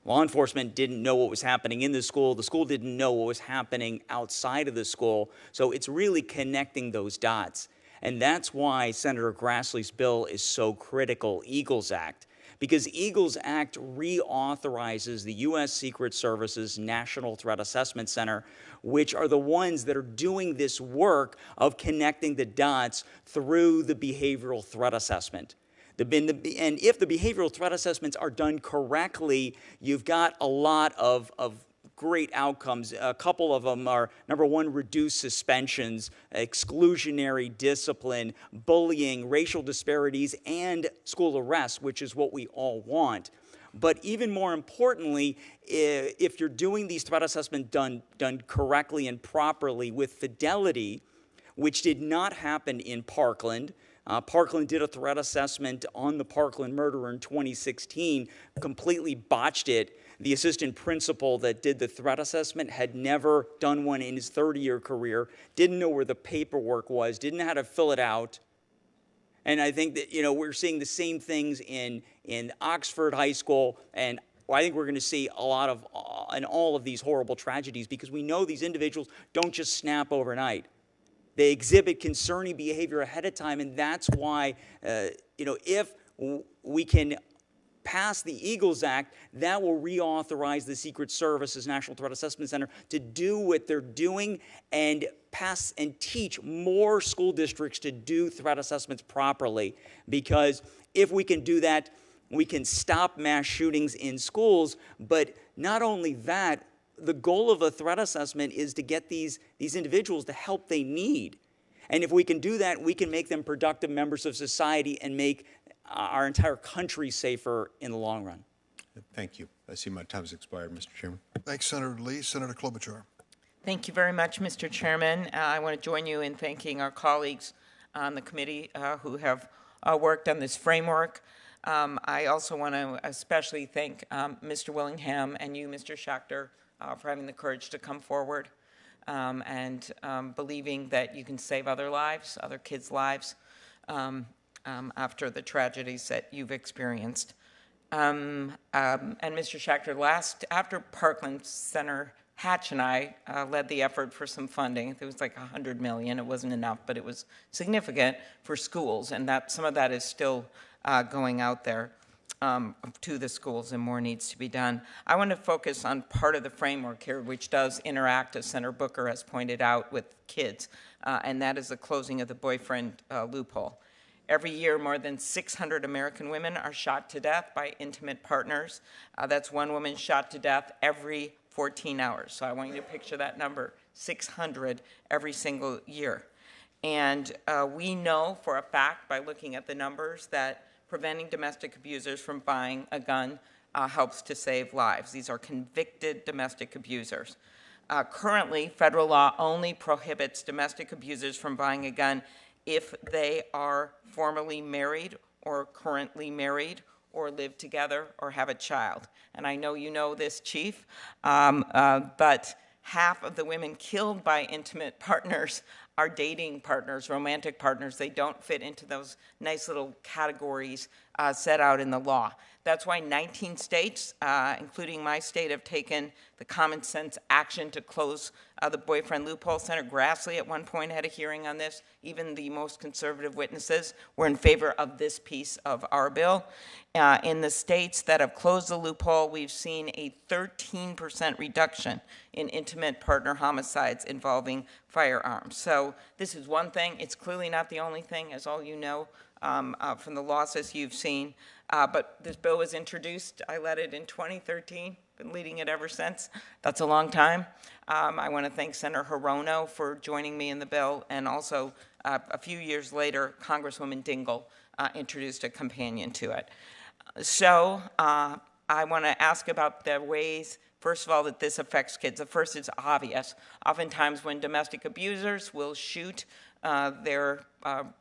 Law enforcement didn't know what was happening in the school. The school didn't know what was happening outside of the school. So it's really connecting those dots. And that's why Senator Grassley's bill is so critical, EAGLES Act, because EAGLES Act reauthorizes the U.S. Secret Service's National Threat Assessment Center, which are the ones that are doing this work of connecting the dots through the behavioral threat assessment. And if the behavioral threat assessments are done correctly, you've got a lot of great outcomes. A couple of them are, number one, reduced suspensions, exclusionary discipline, bullying, racial disparities, and school arrests, which is what we all want. But even more importantly, if you're doing these threat assessments done correctly and properly with fidelity, which did not happen in Parkland. Parkland did a threat assessment on the Parkland murderer in 2016, completely botched it. The assistant principal that did the threat assessment had never done one in his 30-year career, didn't know where the paperwork was, didn't know how to fill it out. And I think that, we're seeing the same things in Oxford High School, and I think we're going to see a lot of, in all of these horrible tragedies, because we know these individuals don't just snap overnight. They exhibit concerning behavior ahead of time, and that's why, if we can pass the EAGLES Act, that will reauthorize the Secret Service's National Threat Assessment Center to do what they're doing and pass and teach more school districts to do threat assessments properly. Because if we can do that, we can stop mass shootings in schools. But not only that, the goal of a threat assessment is to get these individuals the help they need. And if we can do that, we can make them productive members of society and make our entire country safer in the long run. Thank you. I see my time has expired, Mr. Chairman. Thanks, Senator Lee. Senator Klobuchar. Thank you very much, Mr. Chairman. I want to join you in thanking our colleagues on the committee who have worked on this framework. I also want to especially thank Mr. Willingham and you, Mr. Schachter, for having the courage to come forward and believing that you can save other lives, other kids' lives, after the tragedies that you've experienced. And Mr. Schachter, after Parkland, Senator Hatch and I led the effort for some funding. It was like $100 million. It wasn't enough, but it was significant for schools, and that some of that is still going out there to the schools, and more needs to be done. I want to focus on part of the framework here, which does interact, as Senator Booker has pointed out, with kids, and that is the closing of the boyfriend loophole. Every year, more than 600 American women are shot to death by intimate partners. That's one woman shot to death every 14 hours. So I want you to picture that number, 600 every single year. And we know for a fact by looking at the numbers that preventing domestic abusers from buying a gun helps to save lives. These are convicted domestic abusers. Currently, federal law only prohibits domestic abusers from buying a gun if they are formally married or currently married or live together or have a child. And I know you know this, Chief, but half of the women killed by intimate partners are dating partners, romantic partners. They don't fit into those nice little categories set out in the law. That's why 19 states, including my state, have taken the common sense action to close the boyfriend loophole. Senator Grassley at one point had a hearing on this. Even the most conservative witnesses were in favor of this piece of our bill. In the states that have closed the loophole, we've seen a 13% reduction in intimate partner homicides involving firearms. So this is one thing. It's clearly not the only thing, as all you know from the losses you've seen. But this bill was introduced. I led it in 2013. Been leading it ever since. That's a long time. I want to thank Senator Hirono for joining me in the bill, and also a few years later, Congresswoman Dingell introduced a companion to it. So I want to ask about the ways, first of all, that this affects kids. The first is obvious. Oftentimes when domestic abusers will shoot their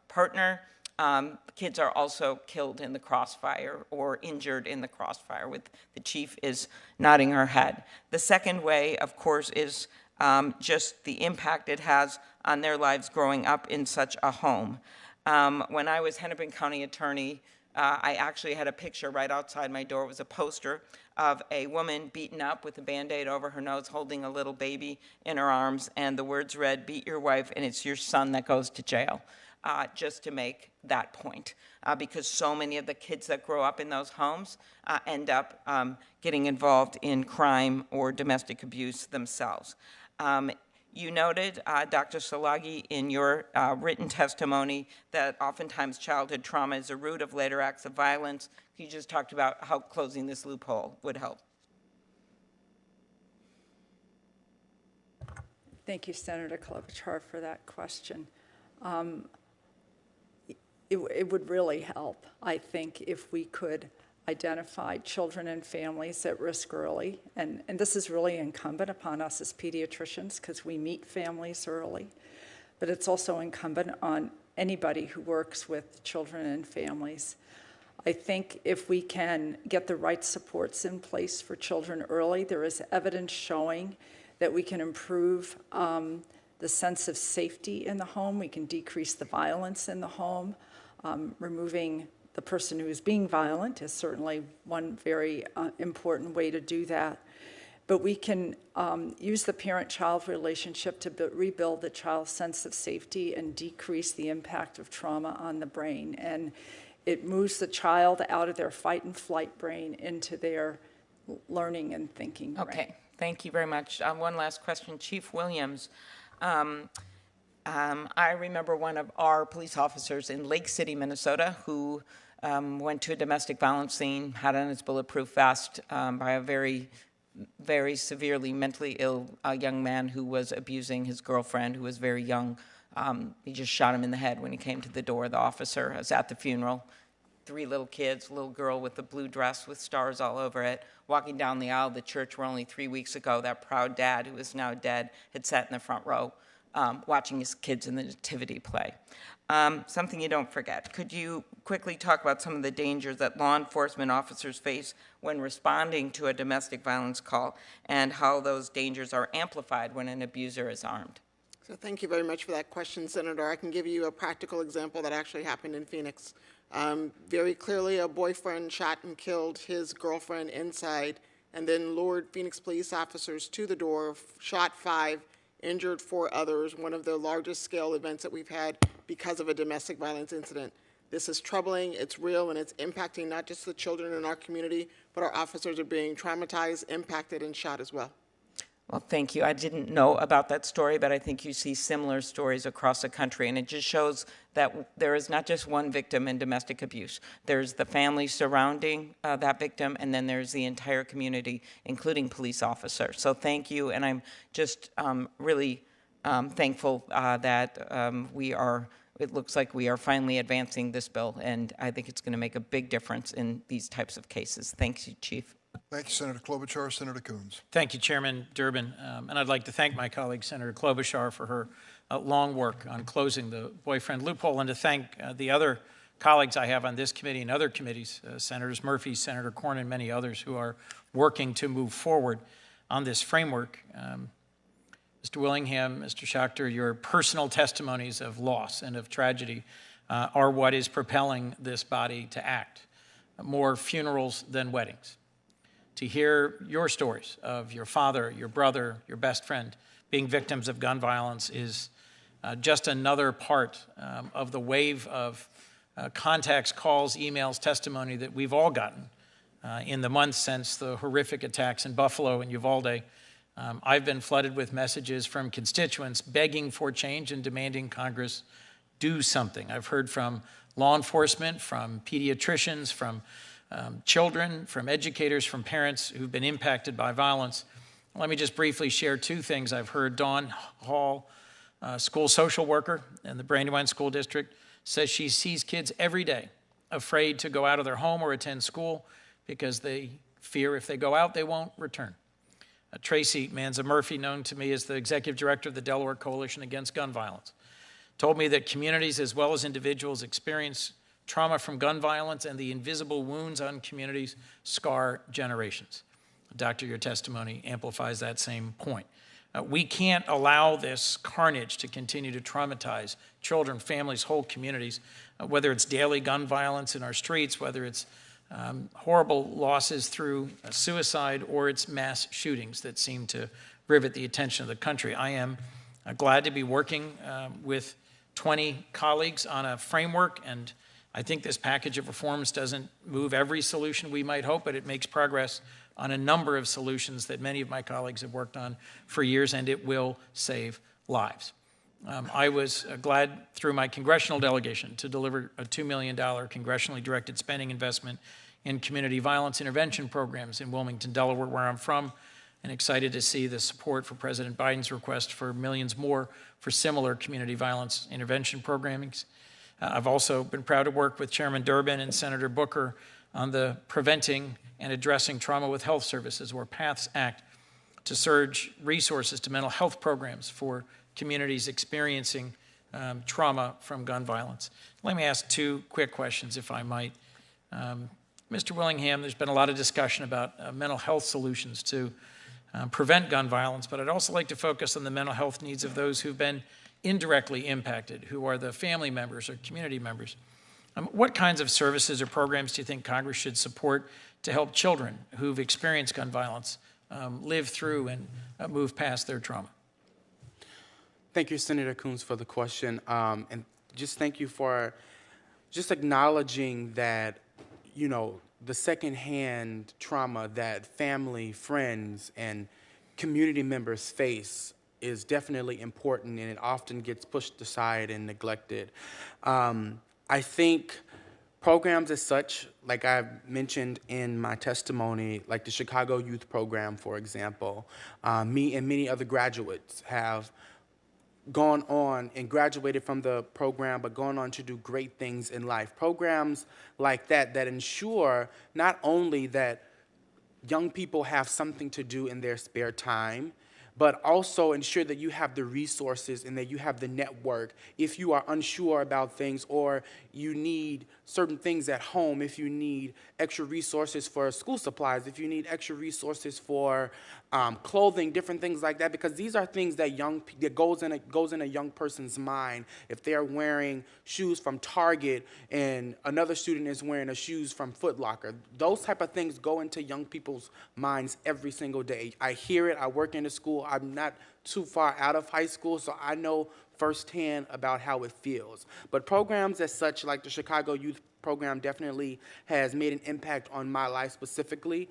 partner, kids are also killed in the crossfire or injured in the crossfire, with the chief is nodding her head. The second way, of course, is just the impact it has on their lives growing up in such a home. When I was Hennepin County attorney, I actually had a picture right outside my door. It was a poster of a woman beaten up with a Band-Aid over her nose, holding a little baby in her arms, and the words read, "Beat your wife and it's your son that goes to jail." Just to make that point, because so many of the kids that grow up in those homes end up getting involved in crime or domestic abuse themselves. You noted, Dr. Szilagyi, in your written testimony that oftentimes childhood trauma is the root of later acts of violence. You just talked about how closing this loophole would help. Thank you, Senator Klobuchar, for that question. It would really help, I think, if we could identify children and families at risk early. And this is really incumbent upon us as pediatricians, because we meet families early. But it's also incumbent on anybody who works with children and families. I think if we can get the right supports in place for children early, there is evidence showing that we can improve the sense of safety in the home. We can decrease the violence in the home. Removing the person who is being violent is certainly one very important way to do that. But we can use the parent-child relationship to rebuild the child's sense of safety and decrease the impact of trauma on the brain. And it moves the child out of their fight and flight brain into their learning and thinking brain. Okay, thank you very much. One last question, Chief Williams. I remember one of our police officers in Lake City, Minnesota, who went to a domestic violence scene, had on his bulletproof vest by a very severely mentally ill young man who was abusing his girlfriend, who was very young. He just shot him in the head when he came to the door. The officer was at the funeral. 3 little kids, a little girl with a blue dress with stars all over it, walking down the aisle of the church where only 3 weeks ago that proud dad, who is now dead, had sat in the front row watching his kids in the nativity play. Something you don't forget. Could you quickly talk about some of the dangers that law enforcement officers face when responding to a domestic violence call and how those dangers are amplified when an abuser is armed? So thank you very much for that question, Senator. I can give you a practical example that actually happened in Phoenix. Very clearly, a boyfriend shot and killed his girlfriend inside and then lured Phoenix police officers to the door, shot 5, injured 4 others, one of the largest scale events that we've had because of a domestic violence incident. This is troubling, it's real, and it's impacting not just the children in our community, but our officers are being traumatized, impacted, and shot as well. Well, thank you. I didn't know about that story, but I think you see similar stories across the country, and it just shows that there is not just one victim in domestic abuse. There's the family surrounding that victim, and then there's the entire community, including police officers. So thank you, and I'm just really thankful that it looks like we are finally advancing this bill, and I think it's going to make a big difference in these types of cases. Thank you, Chief. Thank you, Senator Klobuchar. Senator Coons. Thank you, Chairman Durbin. And I'd like to thank my colleague, Senator Klobuchar, for her long work on closing the boyfriend loophole, and to thank the other colleagues I have on this committee and other committees, Senators Murphy, Senator Cornyn, and many others who are working to move forward on this framework. Mr. Willingham, Mr. Schachter, your personal testimonies of loss and of tragedy are what is propelling this body to act. More funerals than weddings. To hear your stories of your father, your brother, your best friend being victims of gun violence is just another part of the wave of contacts, calls, emails, testimony that we've all gotten in the months since the horrific attacks in Buffalo and Uvalde. I've been flooded with messages from constituents begging for change and demanding Congress do something. I've heard from law enforcement, from pediatricians, from children, from educators, from parents who've been impacted by violence. Let me just briefly share 2 things I've heard. Dawn Hall, school social worker in the Brandywine School District, says she sees kids every day afraid to go out of their home or attend school because they fear if they go out, they won't return. Tracy Manza Murphy, known to me as the executive director of the Delaware Coalition Against Gun Violence, told me that communities as well as individuals experience trauma from gun violence, and the invisible wounds on communities scar generations. Doctor, your testimony amplifies that same point. We can't allow this carnage to continue to traumatize children, families, whole communities, whether it's daily gun violence in our streets, whether it's horrible losses through suicide, or it's mass shootings that seem to rivet the attention of the country. I am glad to be working with 20 colleagues on a framework, and I think this package of reforms doesn't move every solution we might hope, but it makes progress on a number of solutions that many of my colleagues have worked on for years, and it will save lives. I was glad through my congressional delegation to deliver a $2 million congressionally directed spending investment in community violence intervention programs in Wilmington, Delaware, where I'm from, and excited to see the support for President Biden's request for millions more for similar community violence intervention programming. I've also been proud to work with Chairman Durbin and Senator Booker on the Preventing and Addressing Trauma with Health Services, or PATHS Act, to surge resources to mental health programs for communities experiencing trauma from gun violence. Let me ask 2 quick questions, if I might. Mr. Willingham, there's been a lot of discussion about mental health solutions to prevent gun violence, but I'd also like to focus on the mental health needs of those who've been indirectly impacted, who are the family members or community members. What kinds of services or programs do you think Congress should support to help children who've experienced gun violence live through and move past their trauma? Thank you, Senator Coons, for the question. And just thank you for just acknowledging that, you know, the secondhand trauma that family, friends, and community members face is definitely important, and it often gets pushed aside and neglected. I think programs as such, like I mentioned in my testimony, like the Chicago Youth Program, for example, me and many other graduates have gone on and graduated from the program, but gone on to do great things in life. Programs like that ensure not only that young people have something to do in their spare time, but also ensure that you have the resources and that you have the network if you are unsure about things, or you need certain things at home, if you need extra resources for school supplies, if you need extra resources for clothing, different things like that, because these are things that goes in a young person's mind. If they're wearing shoes from Target and another student is wearing shoes from Foot Locker, those type of things go into young people's minds every single day. I hear it. I work in a school. I'm not too far out of high school, so I know firsthand about how it feels. But programs as such, like the Chicago Youth Program, definitely has made an impact on my life specifically.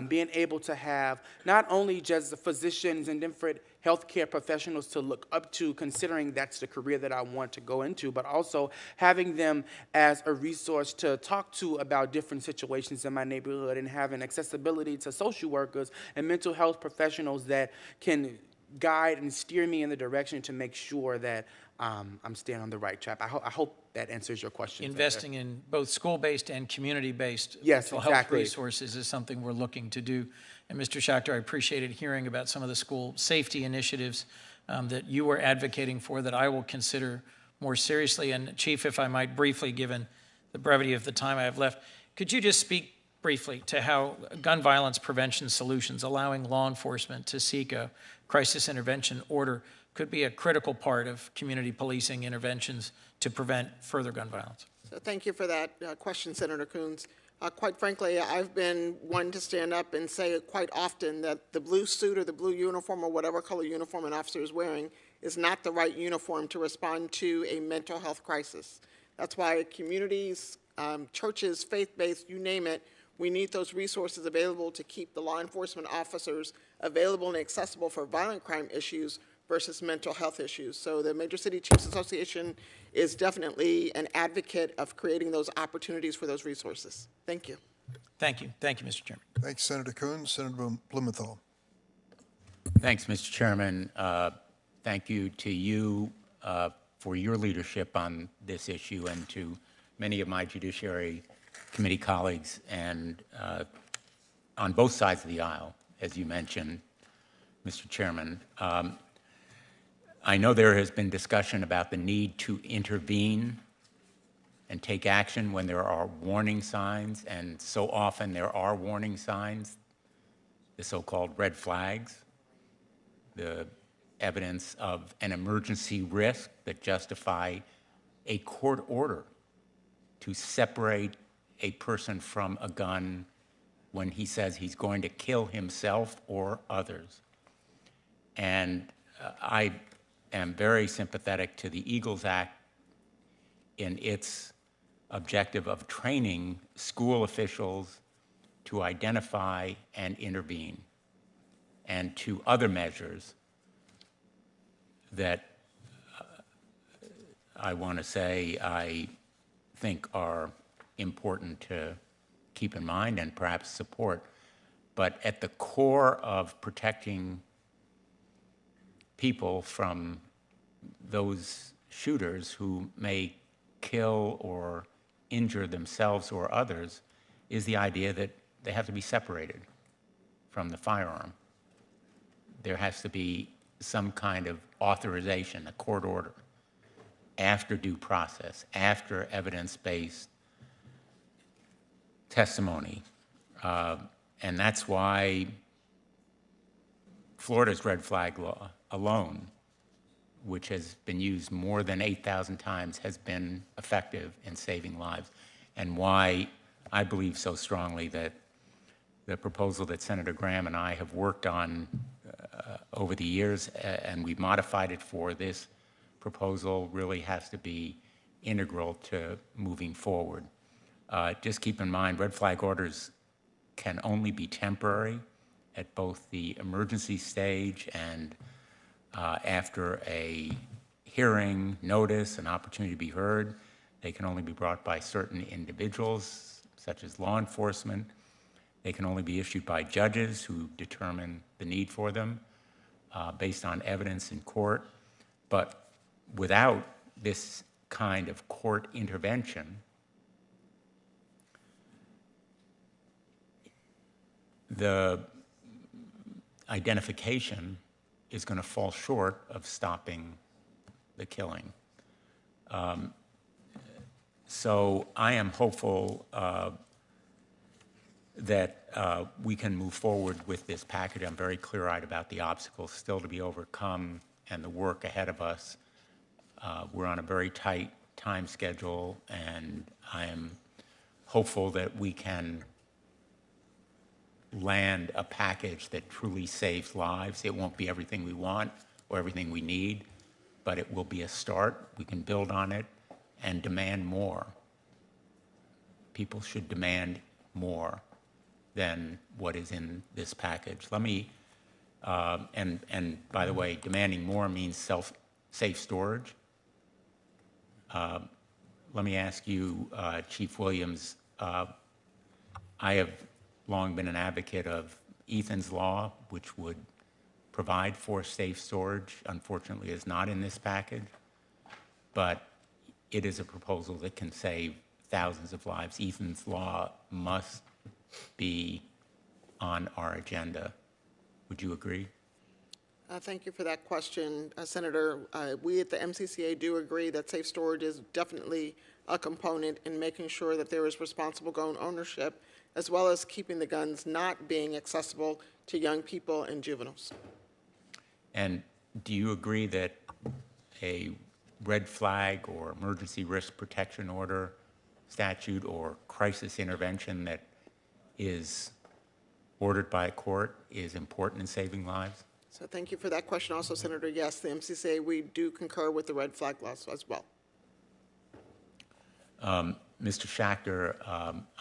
Being able to have not only just the physicians and different healthcare professionals to look up to, considering that's the career that I want to go into, but also having them as a resource to talk to about different situations in my neighborhood, and having accessibility to social workers and mental health professionals that can guide and steer me in the direction to make sure that I'm staying on the right track. I hope that answers your question. Investing in both school-based and community-based yes, mental health resources is something we're looking to do. And Mr. Schachter, I appreciated hearing about some of the school safety initiatives that you were advocating for that I will consider more seriously. And Chief, if I might briefly, given the brevity of the time I have left, could you just speak briefly to how gun violence prevention solutions, allowing law enforcement to seek a crisis intervention order, could be a critical part of community policing interventions to prevent further gun violence? So thank you for that question, Senator Coons. Quite frankly, I've been one to stand up and say quite often that the blue suit or the blue uniform or whatever color uniform an officer is wearing is not the right uniform to respond to a mental health crisis. That's why communities, churches, faith-based, you name it, we need those resources available to keep the law enforcement officers available and accessible for violent crime issues versus mental health issues. So the Major City Chiefs Association is definitely an advocate of creating those opportunities for those resources. Thank you. Thank you. Thank you, Mr. Chairman. Thanks, Senator Coons. Senator Blumenthal. Thanks, Mr. Chairman. Thank you to you for your leadership on this issue, and to many of my Judiciary Committee colleagues, and on both sides of the aisle, as you mentioned, Mr. Chairman. I know there has been discussion about the need to intervene and take action when there are warning signs, and so often there are warning signs, the so-called red flags, the evidence of an emergency risk that justify a court order to separate a person from a gun when he says he's going to kill himself or others. And I am very sympathetic to the Eagles Act in its objective of training school officials to identify and intervene, and to other measures that I want to say I think are important to keep in mind and perhaps support. But at the core of protecting people from those shooters who may kill or injure themselves or others is the idea that they have to be separated from the firearm. There has to be some kind of authorization, a court order, after due process, after evidence-based testimony. And that's why Florida's red flag law alone, which has been used more than 8,000 times, has been effective in saving lives, and why I believe so strongly that the proposal that Senator Graham and I have worked on over the years, and we've modified it for this proposal, really has to be integral to moving forward. Just keep in mind, red flag orders can only be temporary at both the emergency stage and after a hearing, notice, an opportunity to be heard. They can only be brought by certain individuals, such as law enforcement. They can only be issued by judges who determine the need for them based on evidence in court. But without this kind of court intervention, the identification is going to fall short of stopping the killing. So I am hopeful that we can move forward with this package. I'm very clear-eyed about the obstacles still to be overcome and the work ahead of us. We're on a very tight time schedule, and I am hopeful that we can land a package that truly saves lives. It won't be everything we want or everything we need, but it will be a start. We can build on it and demand more. People should demand more than what is in this package. Let me, and by the way, demanding more means safe storage. Let me ask you, Chief Williams, I have long been an advocate of Ethan's Law, which would provide for safe storage. Unfortunately, is not in this package, but it is a proposal that can save thousands of lives. Ethan's Law must be on our agenda. Would you agree? Thank you for that question, Senator. We at the MCCA do agree that safe storage is definitely a component in making sure that there is responsible gun ownership, as well as keeping the guns not being accessible to young people and juveniles. And do you agree that a red flag or emergency risk protection order statute or crisis intervention that is ordered by a court is important in saving lives? So thank you for that question also, Senator. Yes, the MCCA, we do concur with the red flag laws as well. Mr. Schachter,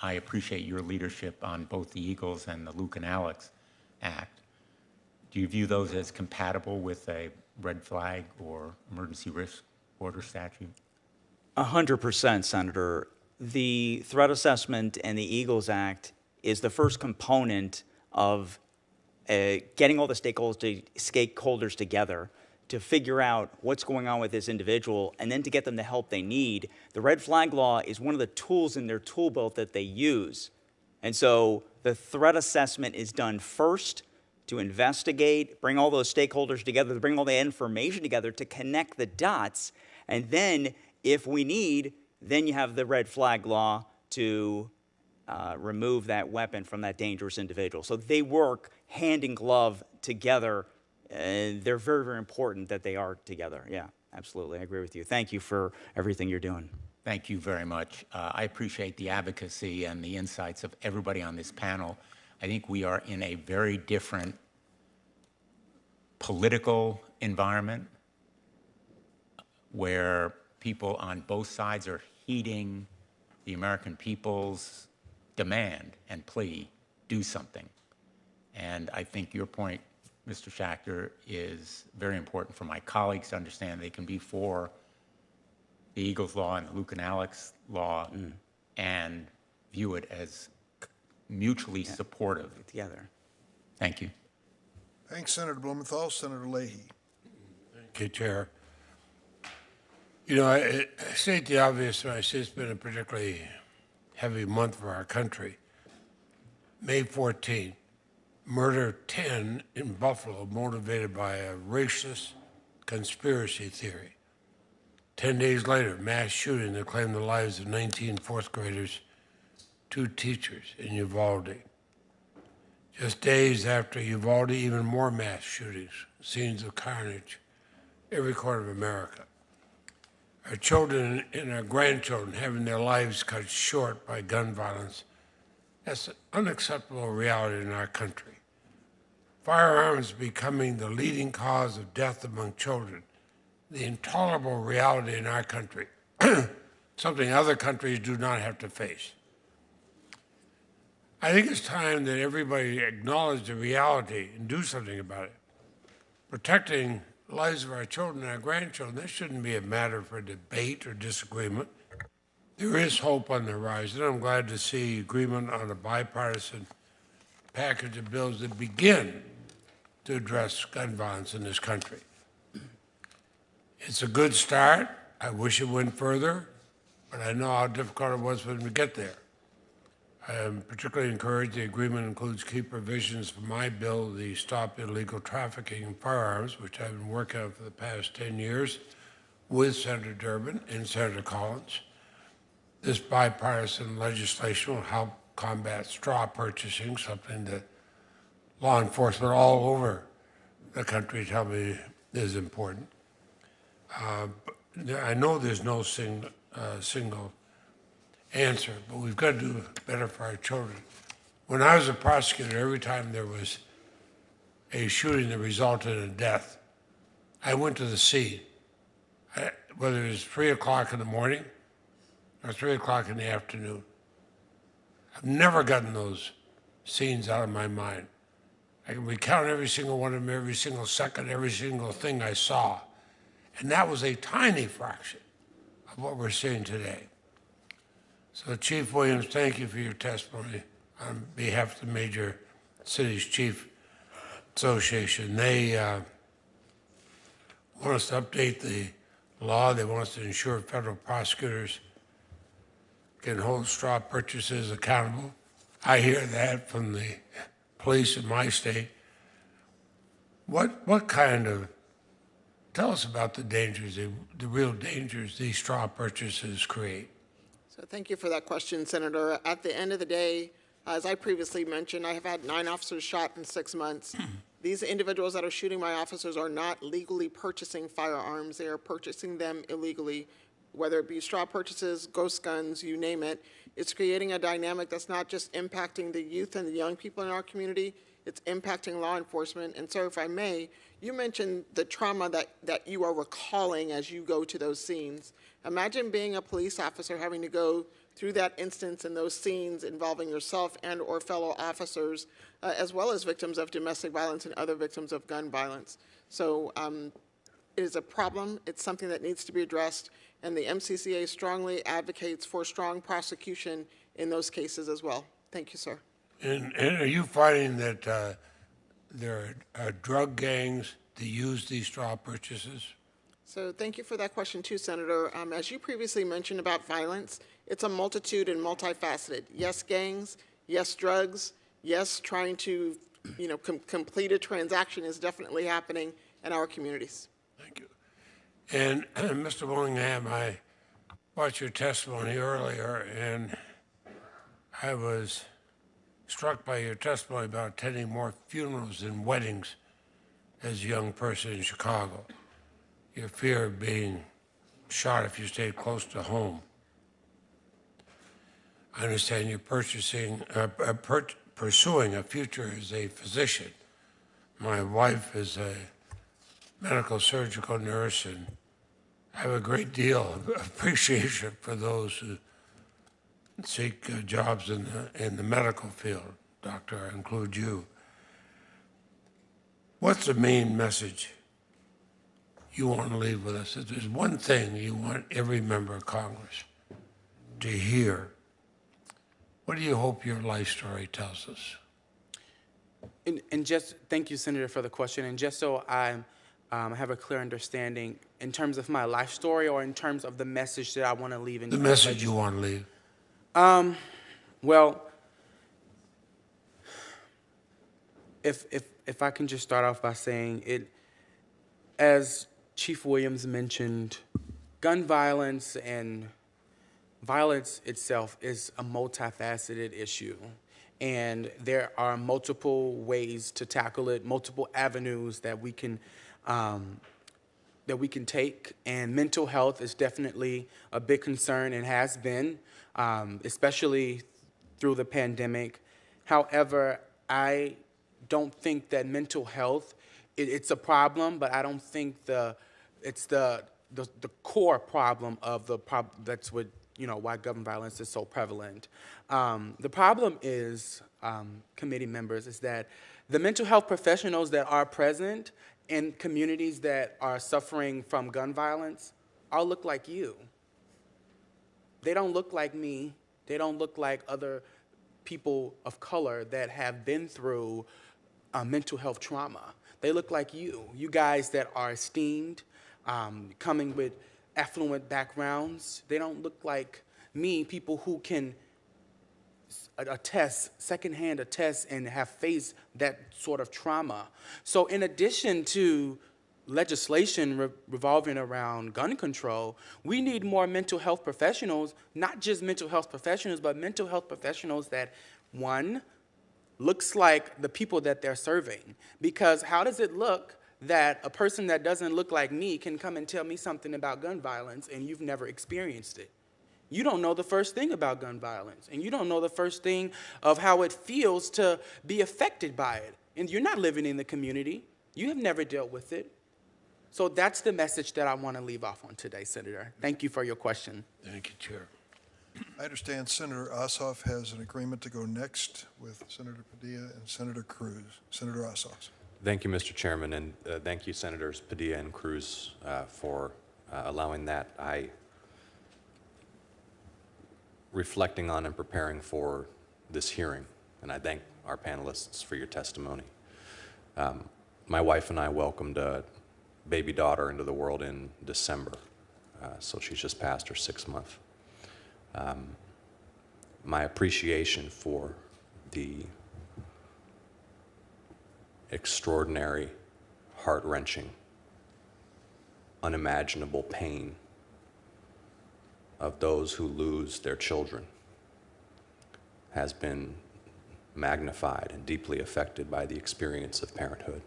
I appreciate your leadership on both the Eagles and the Luke and Alex Act. Do you view those as compatible with a red flag or emergency risk order statute? 100%, Senator. The threat assessment and the Eagles Act is the first component of getting all the stakeholders together to figure out what's going on with this individual and then to get them the help they need. The red flag law is one of the tools in their tool belt that they use. And so the threat assessment is done first to investigate, bring all those stakeholders together, to bring all the information together to connect the dots. And then if we need, then you have the red flag law to remove that weapon from that dangerous individual. So they work hand in glove together. They're very, very important that they are together. Yeah, absolutely. I agree with you. Thank you for everything you're doing. Thank you very much. I appreciate the advocacy and the insights of everybody on this panel. I think we are in a very different political environment where people on both sides are heeding the American people's demand and plea, do something. And I think your point, Mr. Schachter, is very important for my colleagues to understand. They can be for the Eagles Law and the Luke and Alex Law and view it as mutually supportive. Together. Thank you. Thanks, Senator Blumenthal. Senator Leahy. Thank you, Chair. You know, I state the obvious when I say it's been a particularly heavy month for our country. May 14th, murder 10 in Buffalo motivated by a racist conspiracy theory. 10 days later, mass shooting that claimed the lives of 19 fourth graders, 2 teachers in Uvalde. Just days after Uvalde, even more mass shootings, scenes of carnage, every corner of America. Our children and our grandchildren having their lives cut short by gun violence. That's an unacceptable reality in our country. Firearms becoming the leading cause of death among children, the intolerable reality in our country. something other countries do not have to face. I think it's time that everybody acknowledge the reality and do something about it. Protecting the lives of our children and our grandchildren, this shouldn't be a matter for debate or disagreement. There is hope on the horizon. I'm glad to see agreement on a bipartisan package of bills that begin to address gun violence in this country. It's a good start. I wish it went further, but I know how difficult it was when we get there. I am particularly encouraged the agreement includes key provisions for my bill, the Stop Illegal Trafficking in Firearms, which I've been working on for the past 10 years with Senator Durbin and Senator Collins. This bipartisan legislation will help combat straw purchasing, something that law enforcement all over the country tell me is important. I know there's no single answer, but we've got to do better for our children. When I was a prosecutor, every time there was a shooting that resulted in a death, I went to the scene, whether it was 3 o'clock in the morning or 3 o'clock in the afternoon. I've never gotten those scenes out of my mind. I can recount every single one of them, every single second, every single thing I saw. And that was a tiny fraction of what we're seeing today. So Chief Williams, thank you for your testimony on behalf of the Major Cities Chief Association. They want us to update the law. They want us to ensure federal prosecutors can hold straw purchases accountable. I hear that from the police in my state. What kind of, tell us about the dangers, the real dangers these straw purchases create. So thank you for that question, Senator. At the end of the day, as I previously mentioned, I have had 9 officers shot in 6 months. These individuals that are shooting my officers are not legally purchasing firearms. They are purchasing them illegally, whether it be straw purchases, ghost guns, you name it. It's creating a dynamic that's not just impacting the youth and the young people in our community, it's impacting law enforcement. And sir, if I may, you mentioned the trauma that you are recalling as you go to those scenes. Imagine being a police officer having to go through that instance and those scenes involving yourself and or fellow officers, as well as victims of domestic violence and other victims of gun violence. So it is a problem. It's something that needs to be addressed, and the MCCA strongly advocates for strong prosecution in those cases as well. Thank you, sir. And are you finding that there are drug gangs that use these straw purchases? So thank you for that question too, Senator. As you previously mentioned about violence, it's a multitude and multifaceted. Yes, gangs. Yes, drugs. Yes, trying to, complete a transaction is definitely happening in our communities. Thank you. And Mr. Willingham, I watched your testimony earlier, and I was struck by your testimony about attending more funerals than weddings as a young person in Chicago. Your fear of being shot if you stayed close to home. I understand you're pursuing a future as a physician. My wife is a medical surgical nurse, and I have a great deal of appreciation for those who seek jobs in the medical field. Doctor, I include you. What's the main message you want to leave with us? If there's one thing you want every member of Congress to hear, what do you hope your life story tells us? And just, thank you, Senator, for the question. And just so I have a clear understanding, in terms of my life story or in terms of the message that I want to leave? The message you want to leave. Well, if I can just start off by saying it, as Chief Williams mentioned, gun violence and violence itself is a multifaceted issue. And there are multiple ways to tackle it, multiple avenues that we can take. And mental health is definitely a big concern and has been, especially through the pandemic. However, I don't think that mental health, it's a problem, but I don't think it's the core problem of the problem that's what why gun violence is so prevalent. The problem is, committee members, is that the mental health professionals that are present in communities that are suffering from gun violence all look like you. They don't look like me. They don't look like other people of color that have been through mental health trauma. They look like you guys that are esteemed, coming with affluent backgrounds. They don't look like me, people who can secondhand attest and have faced that sort of trauma. So in addition to legislation revolving around gun control, we need more mental health professionals, not just mental health professionals, but mental health professionals that, one, looks like the people that they're serving. Because how does it look that a person that doesn't look like me can come and tell me something about gun violence and you've never experienced it? You don't know the first thing about gun violence, and you don't know the first thing of how it feels to be affected by it. And you're not living in the community. You have never dealt with it. So that's the message that I want to leave off on today, Senator. Thank you for your question. Thank you, Chair. I understand Senator Ossoff has an agreement to go next with Senator Padilla and Senator Cruz. Senator Ossoff. Thank you, Mr. Chairman, and thank you, Senators Padilla and Cruz, for allowing that. Reflecting on and preparing for this hearing, and I thank our panelists for your testimony. My wife and I welcomed a baby daughter into the world in December, so she's just past her 6th month. My appreciation for the extraordinary, heart-wrenching, unimaginable pain of those who lose their children has been magnified and deeply affected by the experience of parenthood.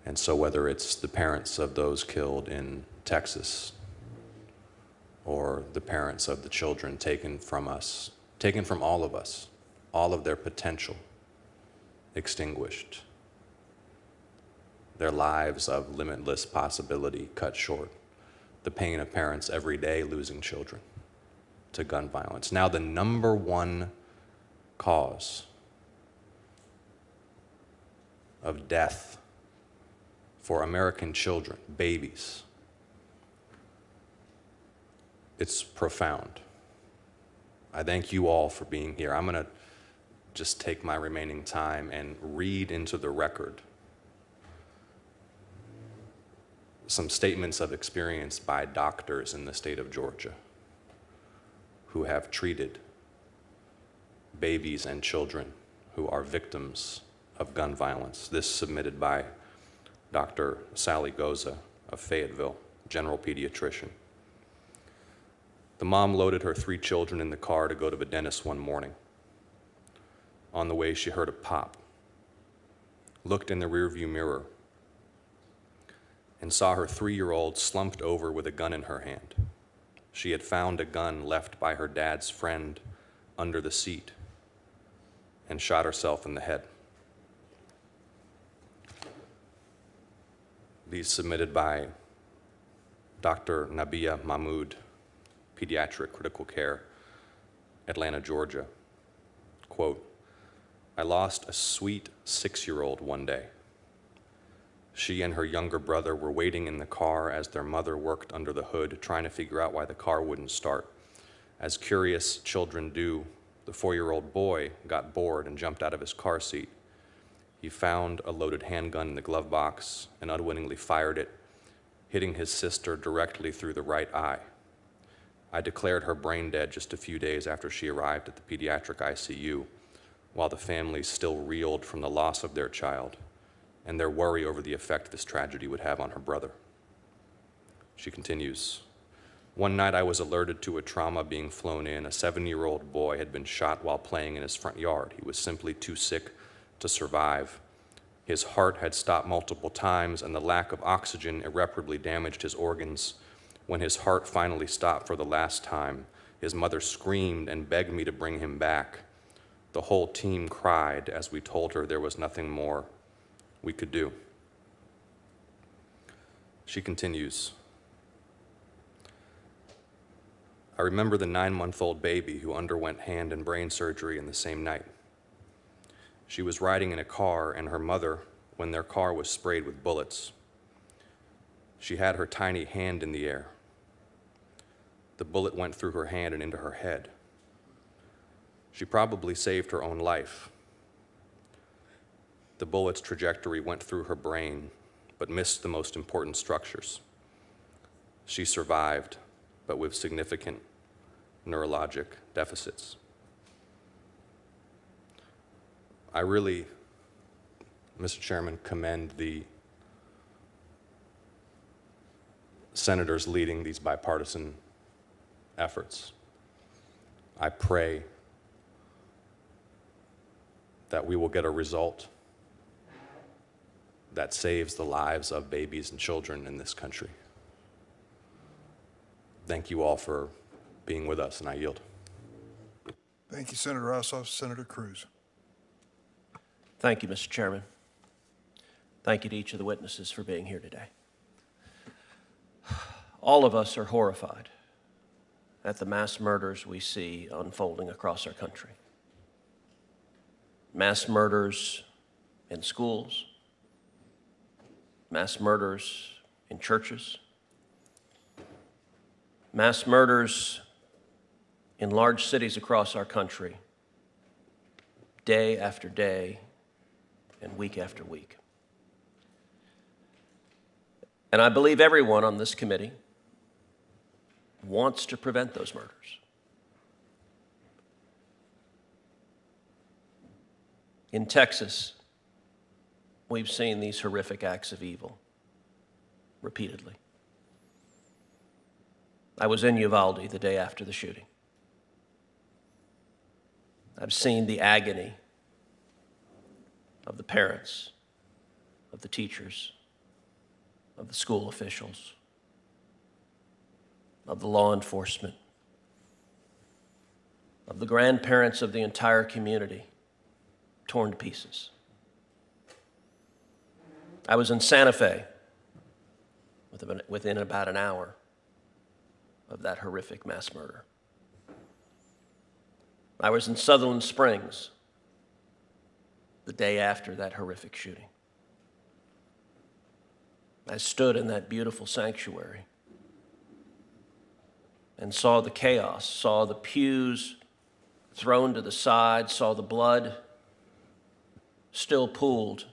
And so whether it's the parents of those killed in Texas or the parents of the children taken from us, taken from all of us, all of their potential extinguished, their lives of limitless possibility cut short, the pain of parents every day losing children to gun violence. Now the #1 cause of death for American children, babies, it's profound. I thank you all for being here. I'm going to just take my remaining time and read into the record some statements of experience by doctors in the state of Georgia who have treated babies and children who are victims of gun violence. This submitted by Dr. Sally Goza of Fayetteville, general pediatrician. The mom loaded her 3 children in the car to go to the dentist one morning. On the way, she heard a pop, looked in the rearview mirror, and saw her 3-year-old slumped over with a gun in her hand. She had found a gun left by her dad's friend under the seat and shot herself in the head. These submitted by Dr. Nabia Mahmood, pediatric critical care, Atlanta, Georgia. Quote, "I lost a sweet 6-year-old one day. She and her younger brother were waiting in the car as their mother worked under the hood, trying to figure out why the car wouldn't start. As curious children do, the 4-year-old boy got bored and jumped out of his car seat. He found a loaded handgun in the glove box and unwittingly fired it, hitting his sister directly through the right eye. I declared her brain dead just a few days after she arrived at the pediatric ICU, while the family still reeled from the loss of their child and their worry over the effect this tragedy would have on her brother." She continues, "One night I was alerted to a trauma being flown in. A 7-year-old boy had been shot while playing in his front yard. He was simply too sick to survive. His heart had stopped multiple times, and the lack of oxygen irreparably damaged his organs. When his heart finally stopped for the last time, his mother screamed and begged me to bring him back. The whole team cried as we told her there was nothing more we could do." She continues, "I I remember the 9-month-old baby who underwent hand and brain surgery in the same night. She was riding in a car and her mother when their car was sprayed with bullets. She had her tiny hand in the air. The bullet went through her hand and into her head. She probably saved her own life. The bullet's trajectory went through her brain, but missed the most important structures. She survived, but with significant neurologic deficits. I really, Mr. Chairman, commend the senators leading these bipartisan efforts. I pray that we will get a result that saves the lives of babies and children in this country. Thank you all for being with us, and I yield. Thank you, Senator Ossoff. Senator Cruz. Thank you, Mr. Chairman. Thank you to each of the witnesses for being here today. All of us are horrified at the mass murders we see unfolding across our country. Mass murders in schools, mass murders in churches, mass murders in large cities across our country, day after day and week after week. And I believe everyone on this committee wants to prevent those murders. In Texas, we've seen these horrific acts of evil repeatedly. I was in Uvalde the day after the shooting. I've seen the agony of the parents, of the teachers, of the school officials, of the law enforcement, of the grandparents of the entire community torn to pieces. I was in Santa Fe within about an hour of that horrific mass murder. I was in Sutherland Springs the day after that horrific shooting. I stood in that beautiful sanctuary and saw the chaos, saw the pews thrown to the side, saw the blood still pooled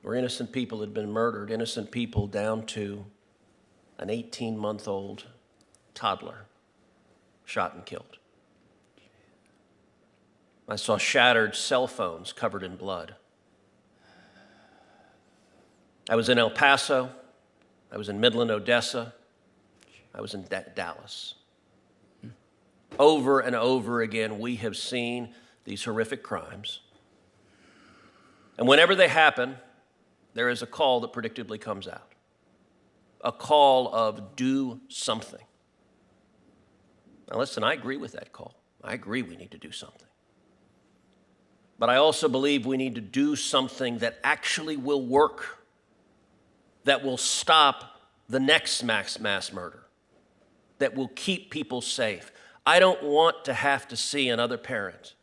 where innocent people had been murdered, innocent people down to an 18-month-old toddler shot and killed. I saw shattered cell phones covered in blood. I was in El Paso. I was in Midland, Odessa. I was in Dallas. Over and over again, we have seen these horrific crimes. And whenever they happen, there is a call that predictably comes out. A call of do something. Now listen, I agree with that call. I agree we need to do something. But I also believe we need to do something that actually will work, that will stop the next mass murder, that will keep people safe. I don't want to have to see another parent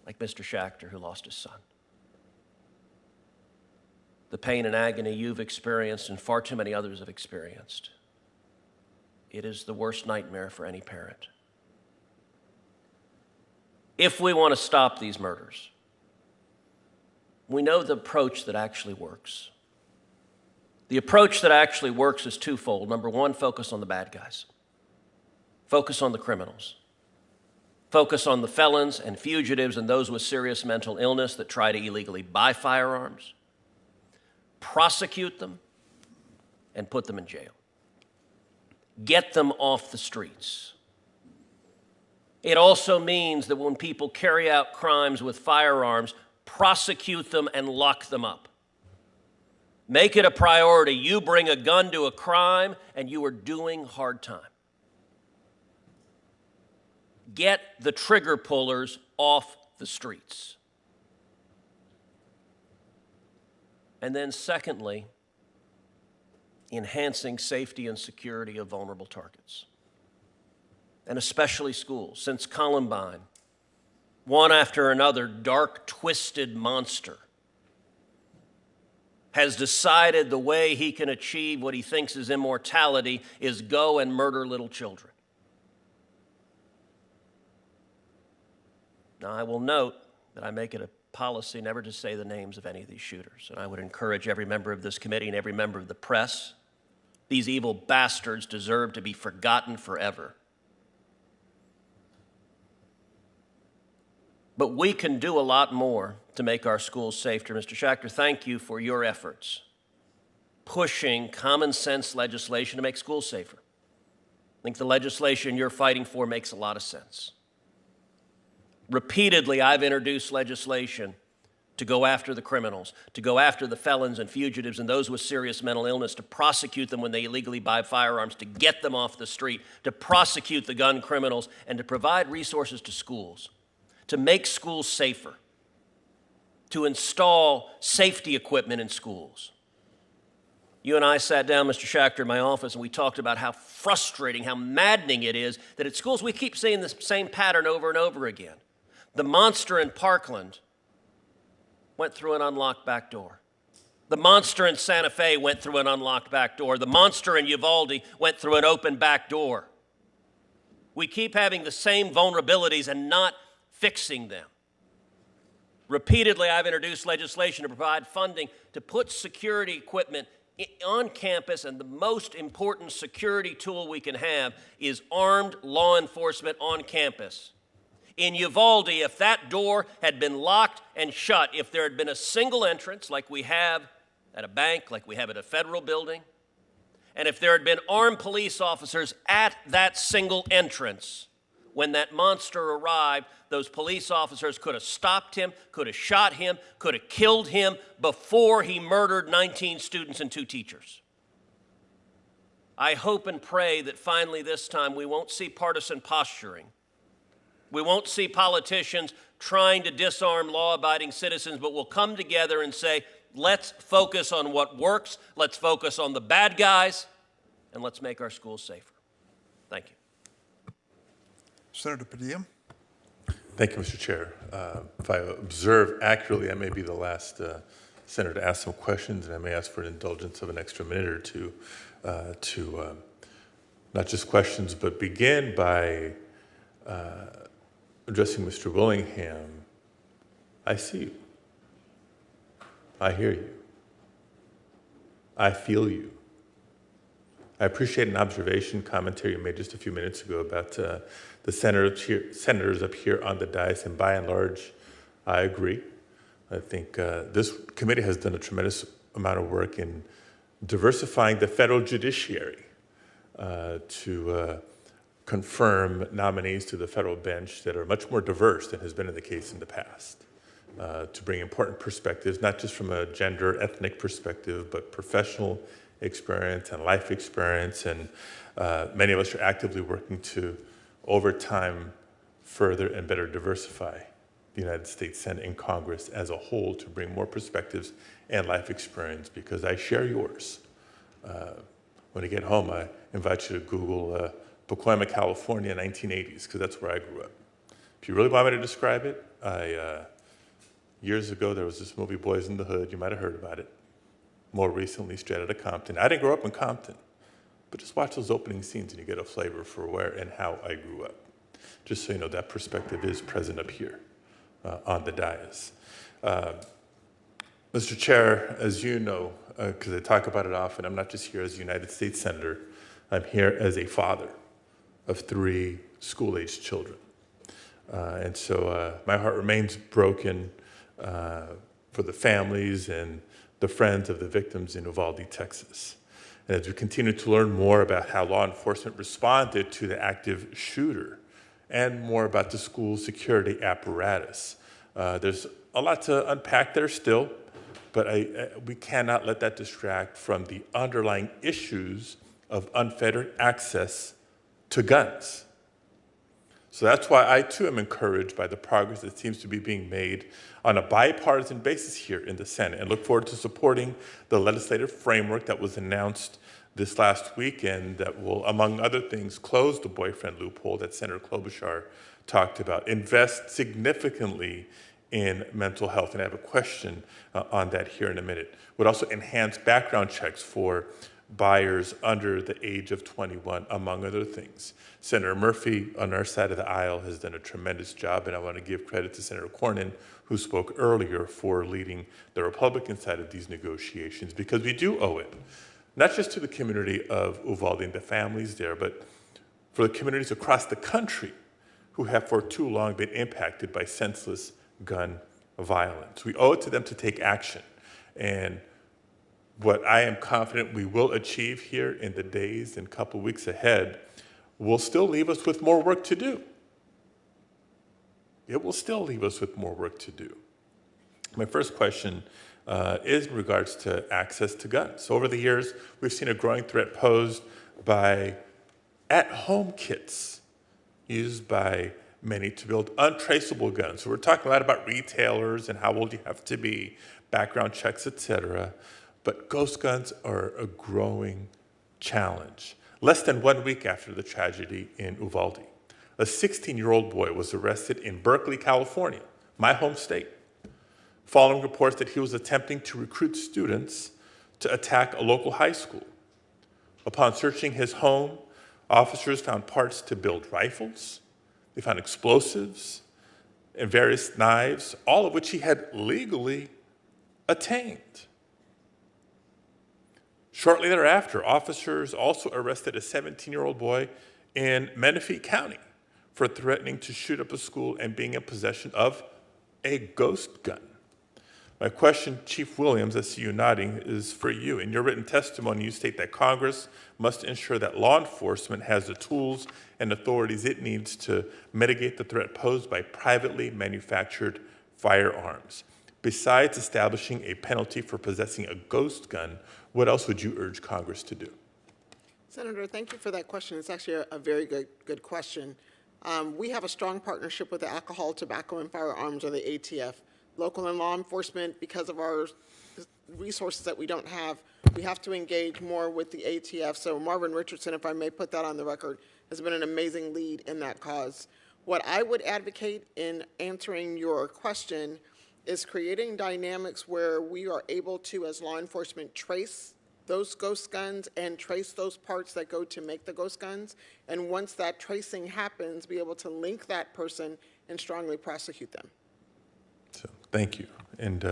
like Mr. Schachter who lost his son. The pain and agony you've experienced and far too many others have experienced. It is the worst nightmare for any parent. If we want to stop these murders, we know the approach that actually works. The approach that actually works is twofold. Number one, focus on the bad guys. Focus on the criminals. Focus on the felons and fugitives and those with serious mental illness that try to illegally buy firearms. Prosecute them and put them in jail. Get them off the streets. It also means that when people carry out crimes with firearms, prosecute them and lock them up. Make it a priority. You bring a gun to a crime and you are doing hard time. Get the trigger pullers off the streets. And then secondly, enhancing safety and security of vulnerable targets, and especially schools. Since Columbine, one after another dark, twisted monster has decided the way he can achieve what he thinks is immortality is go and murder little children. Now, I will note that I make it a policy never to say the names of any of these shooters, and I would encourage every member of this committee and every member of the press, these evil bastards deserve to be forgotten forever. But we can do a lot more to make our schools safer. Mr. Schachter, thank you for your efforts pushing common sense legislation to make schools safer. I think the legislation you're fighting for makes a lot of sense. Repeatedly, I've introduced legislation to go after the criminals, to go after the felons and fugitives and those with serious mental illness, to prosecute them when they illegally buy firearms, to get them off the street, to prosecute the gun criminals, and to provide resources to schools, to make schools safer, to install safety equipment in schools. You and I sat down, Mr. Schachter, in my office, and we talked about how frustrating, how maddening it is that at schools we keep seeing the same pattern over and over again. The monster in Parkland went through an unlocked back door. The monster in Santa Fe went through an unlocked back door. The monster in Uvalde went through an open back door. We keep having the same vulnerabilities and not fixing them. Repeatedly, I've introduced legislation to provide funding to put security equipment on campus, and the most important security tool we can have is armed law enforcement on campus. In Uvalde, if that door had been locked and shut, if there had been a single entrance like we have at a bank, like we have at a federal building, and if there had been armed police officers at that single entrance, when that monster arrived, those police officers could have stopped him, could have shot him, could have killed him before he murdered 19 students and 2 teachers. I hope and pray that finally this time we won't see partisan posturing. We won't see politicians trying to disarm law-abiding citizens, but we'll come together and say, let's focus on what works, let's focus on the bad guys, and let's make our schools safer. Thank you. Senator Padilla. Thank you, Mr. Chair. If I observe accurately, I may be the last senator to ask some questions, and I may ask for an indulgence of an extra minute or two to not just questions, but begin by addressing Mr. Willingham. I see you. I hear you. I feel you. I appreciate an observation, commentary you made just a few minutes ago about the senators up here on the dais, and by and large, I agree. I think this committee has done a tremendous amount of work in diversifying the federal judiciary to confirm nominees to the federal bench that are much more diverse than has been the case in the past, to bring important perspectives, not just from a gender, ethnic perspective, but professional experience and life experience. And many of us are actively working to, over time, further and better diversify the United States Senate and Congress as a whole to bring more perspectives and life experience, because I share yours. When you get home, I invite you to Google Pacoima, California, 1980s, because that's where I grew up. If you really want me to describe it, years ago there was this movie, Boys in the Hood. You might have heard about it. More recently, Straight Outta Compton. I didn't grow up in Compton, but just watch those opening scenes and you get a flavor for where and how I grew up. Just so you know, that perspective is present up here on the dais. Mr. Chair, as you know, because I talk about it often, I'm not just here as a United States Senator, I'm here as a father of 3 school-aged children. And so my heart remains broken for the families and the friends of the victims in Uvalde, Texas. And as we continue to learn more about how law enforcement responded to the active shooter and more about the school security apparatus, there's a lot to unpack there still, but we cannot let that distract from the underlying issues of unfettered access to guns. So that's why I too am encouraged by the progress that seems to be being made on a bipartisan basis here in the Senate, and look forward to supporting the legislative framework that was announced this last weekend that will, among other things, close the boyfriend loophole that Senator Klobuchar talked about, invest significantly in mental health, and I have a question on that here in a minute. Would also enhance background checks for buyers under the age of 21, among other things. Senator Murphy on our side of the aisle has done a tremendous job, and I want to give credit to Senator Cornyn, who spoke earlier, for leading the Republican side of these negotiations, because we do owe it, not just to the community of Uvalde and the families there, but for the communities across the country who have for too long been impacted by senseless gun violence. We owe it to them to take action. And what I am confident we will achieve here in the days and couple weeks ahead will still leave us with more work to do. It will still leave us with more work to do. My first question is in regards to access to guns. Over the years, we've seen a growing threat posed by at-home kits used by many to build untraceable guns. So we're talking a lot about retailers and how old you have to be, background checks, etc. But ghost guns are a growing challenge. Less than 1 week after the tragedy in Uvalde, a 16-year-old boy was arrested in Berkeley, California, my home state, following reports that he was attempting to recruit students to attack a local high school. Upon searching his home, officers found parts to build rifles. They found explosives and various knives, all of which he had legally attained. Shortly thereafter, officers also arrested a 17-year-old boy in Menifee County for threatening to shoot up a school and being in possession of a ghost gun. My question, Chief Williams, I see you nodding, is for you. In your written testimony, you state that Congress must ensure that law enforcement has the tools and authorities it needs to mitigate the threat posed by privately manufactured firearms. Besides establishing a penalty for possessing a ghost gun, what else would you urge Congress to do? Senator, thank you for that question. It's actually a very good question. We have a strong partnership with the Alcohol, Tobacco, and Firearms, or the ATF. Local and law enforcement, because of our resources that we don't have, we have to engage more with the ATF. So Marvin Richardson, if I may put that on the record, has been an amazing lead in that cause. What I would advocate in answering your question is creating dynamics where we are able to, as law enforcement, trace those ghost guns and trace those parts that go to make the ghost guns. And once that tracing happens, be able to link that person and strongly prosecute them. So, thank you. And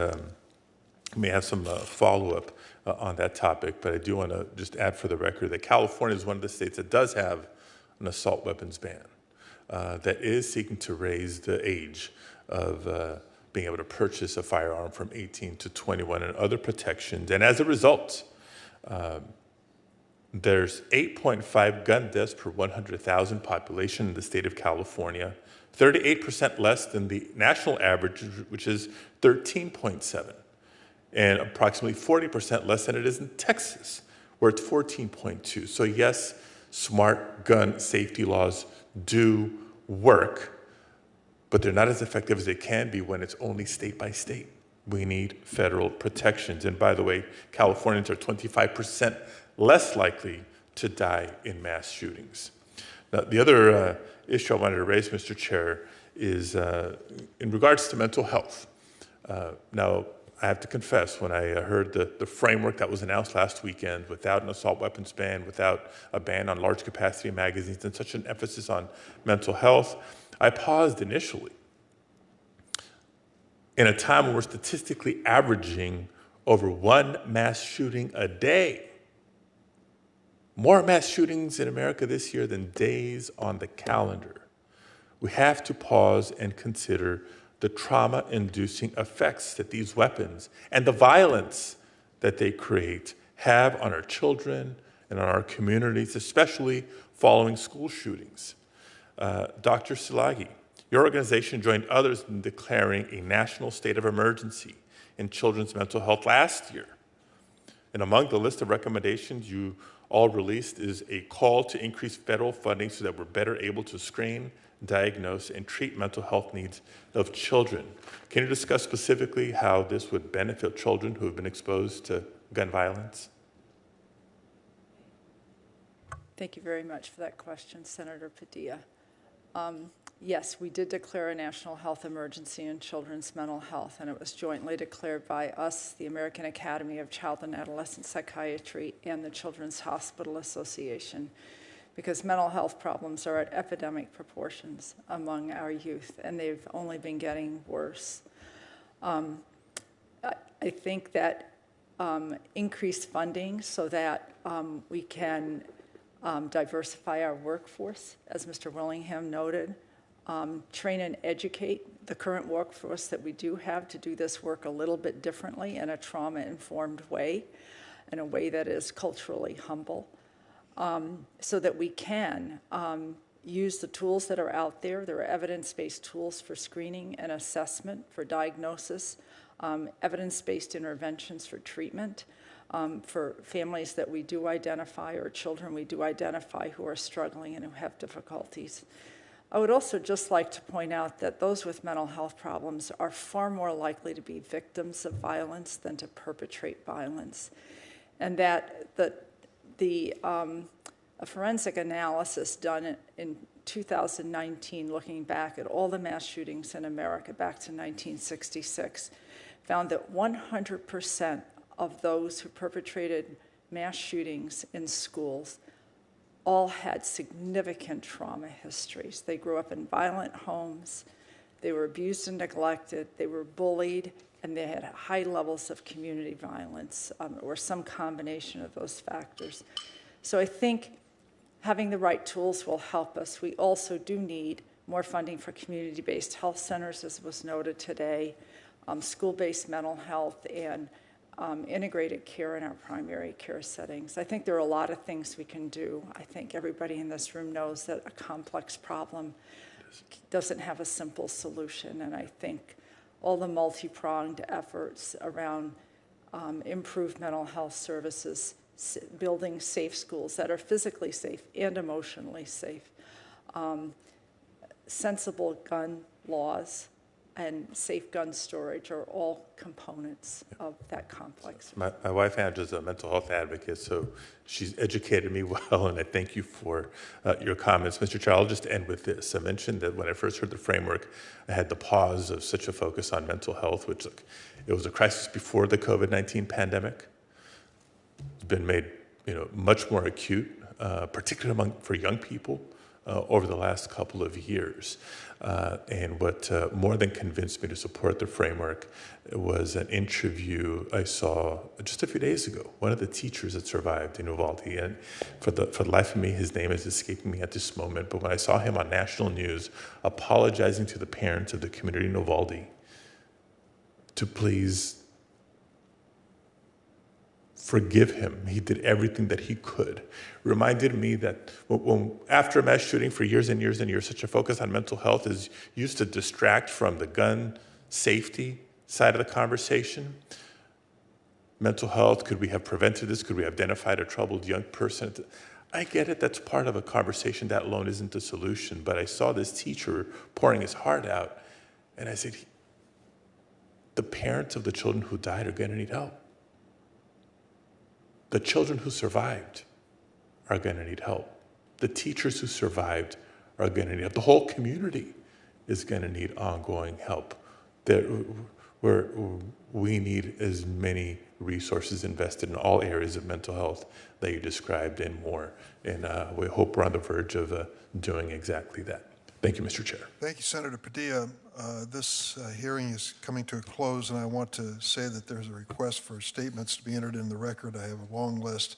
we may have some follow-up on that topic, but I do want to just add for the record that California is one of the states that does have an assault weapons ban that is seeking to raise the age of being able to purchase a firearm from 18 to 21 and other protections. And as a result, there's 8.5 gun deaths per 100,000 population in the state of California, 38% less than the national average, which is 13.7, and approximately 40% less than it is in Texas, where it's 14.2. So yes, smart gun safety laws do work, but they're not as effective as they can be when it's only state by state. We need federal protections. And by the way, Californians are 25% less likely to die in mass shootings. Now, the other issue I wanted to raise, Mr. Chair, is in regards to mental health. Now, I have to confess, when I heard the framework that was announced last weekend, without an assault weapons ban, without a ban on large capacity magazines, and such an emphasis on mental health, I paused initially. In a time when we're statistically averaging over one mass shooting a day, more mass shootings in America this year than days on the calendar, we have to pause and consider the trauma-inducing effects that these weapons and the violence that they create have on our children and on our communities, especially following school shootings. Dr. Szilagyi, your organization joined others in declaring a national state of emergency in children's mental health last year. And among the list of recommendations you all released is a call to increase federal funding so that we're better able to screen, diagnose, and treat mental health needs of children. Can you discuss specifically how this would benefit children who have been exposed to gun violence? Thank you very much for that question, Senator Padilla. Yes, we did declare a national health emergency in children's mental health, and it was jointly declared by us, the American Academy of Child and Adolescent Psychiatry, and the Children's Hospital Association, because mental health problems are at epidemic proportions among our youth, and they've only been getting worse. I think that increased funding so that we can diversify our workforce, as Mr. Willingham noted, train and educate the current workforce that we do have to do this work a little bit differently in a trauma-informed way, in a way that is culturally humble, so that we can use the tools that are out there. There are evidence-based tools for screening and assessment, for diagnosis, evidence-based interventions for treatment, for families that we do identify or children we do identify who are struggling and who have difficulties. I would also just like to point out that those with mental health problems are far more likely to be victims of violence than to perpetrate violence, and that a forensic analysis done in 2019, looking back at all the mass shootings in America back to 1966, found that 100% of those who perpetrated mass shootings in schools all had significant trauma histories. They grew up in violent homes, they were abused and neglected, they were bullied, and they had high levels of community violence, or some combination of those factors. So I think having the right tools will help us. We also do need more funding for community-based health centers, as was noted today, school-based mental health, and integrated care in our primary care settings. I think there are a lot of things we can do. I think everybody in this room knows that a complex problem doesn't have a simple solution, and I think all the multi-pronged efforts around improved mental health services, building safe schools that are physically safe and emotionally safe, sensible gun laws, and safe gun storage are all components of that complex. My wife, Angela, is a mental health advocate, so she's educated me well, and I thank you for your comments. Mr. Chair, I'll just end with this. I mentioned that when I first heard the framework, I had the pause of such a focus on mental health, which it was a crisis before the COVID-19 pandemic. It's been made much more acute, particularly for young people, over the last couple of years. And what more than convinced me to support the framework was an interview I saw just a few days ago. One of the teachers that survived in Uvalde, and for the life of me, his name is escaping me at this moment, but when I saw him on national news apologizing to the parents of the community in Uvalde to please forgive him. He did everything that he could. Reminded me that after a mass shooting for years and years and years, such a focus on mental health is used to distract from the gun safety side of the conversation. Mental health, could we have prevented this? Could we have identified a troubled young person? I get it, that's part of a conversation. That alone isn't the solution. But I saw this teacher pouring his heart out, and I said, the parents of the children who died are going to need help. The children who survived are going to need help. The teachers who survived are going to need help. The whole community is going to need ongoing help. We need as many resources invested in all areas of mental health that you described and more. And we hope we're on the verge of doing exactly that. Thank you, Mr. Chair. Thank you, Senator Padilla. This hearing is coming to a close, and I want to say that there's a request for statements to be entered in the record. I have a long list,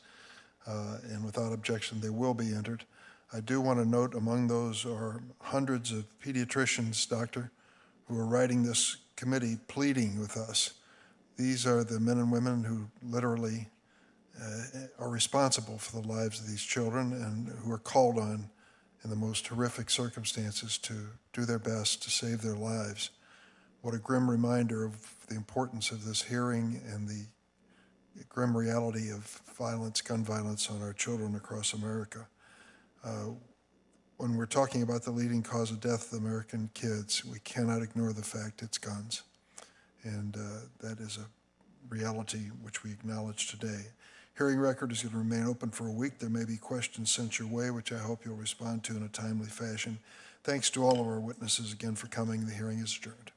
and without objection, they will be entered. I do want to note among those are hundreds of pediatricians, doctor, who are writing this committee pleading with us. These are the men and women who literally are responsible for the lives of these children and who are called on in the most horrific circumstances to do their best to save their lives. What a grim reminder of the importance of this hearing and the grim reality of violence, gun violence on our children across America. What when we're talking about the leading cause of death of American kids, we cannot ignore the fact it's guns. And that is a reality which we acknowledge today. Hearing record is going to remain open for a week. There may be questions sent your way, which I hope you'll respond to in a timely fashion. Thanks to all of our witnesses again for coming. The hearing is adjourned.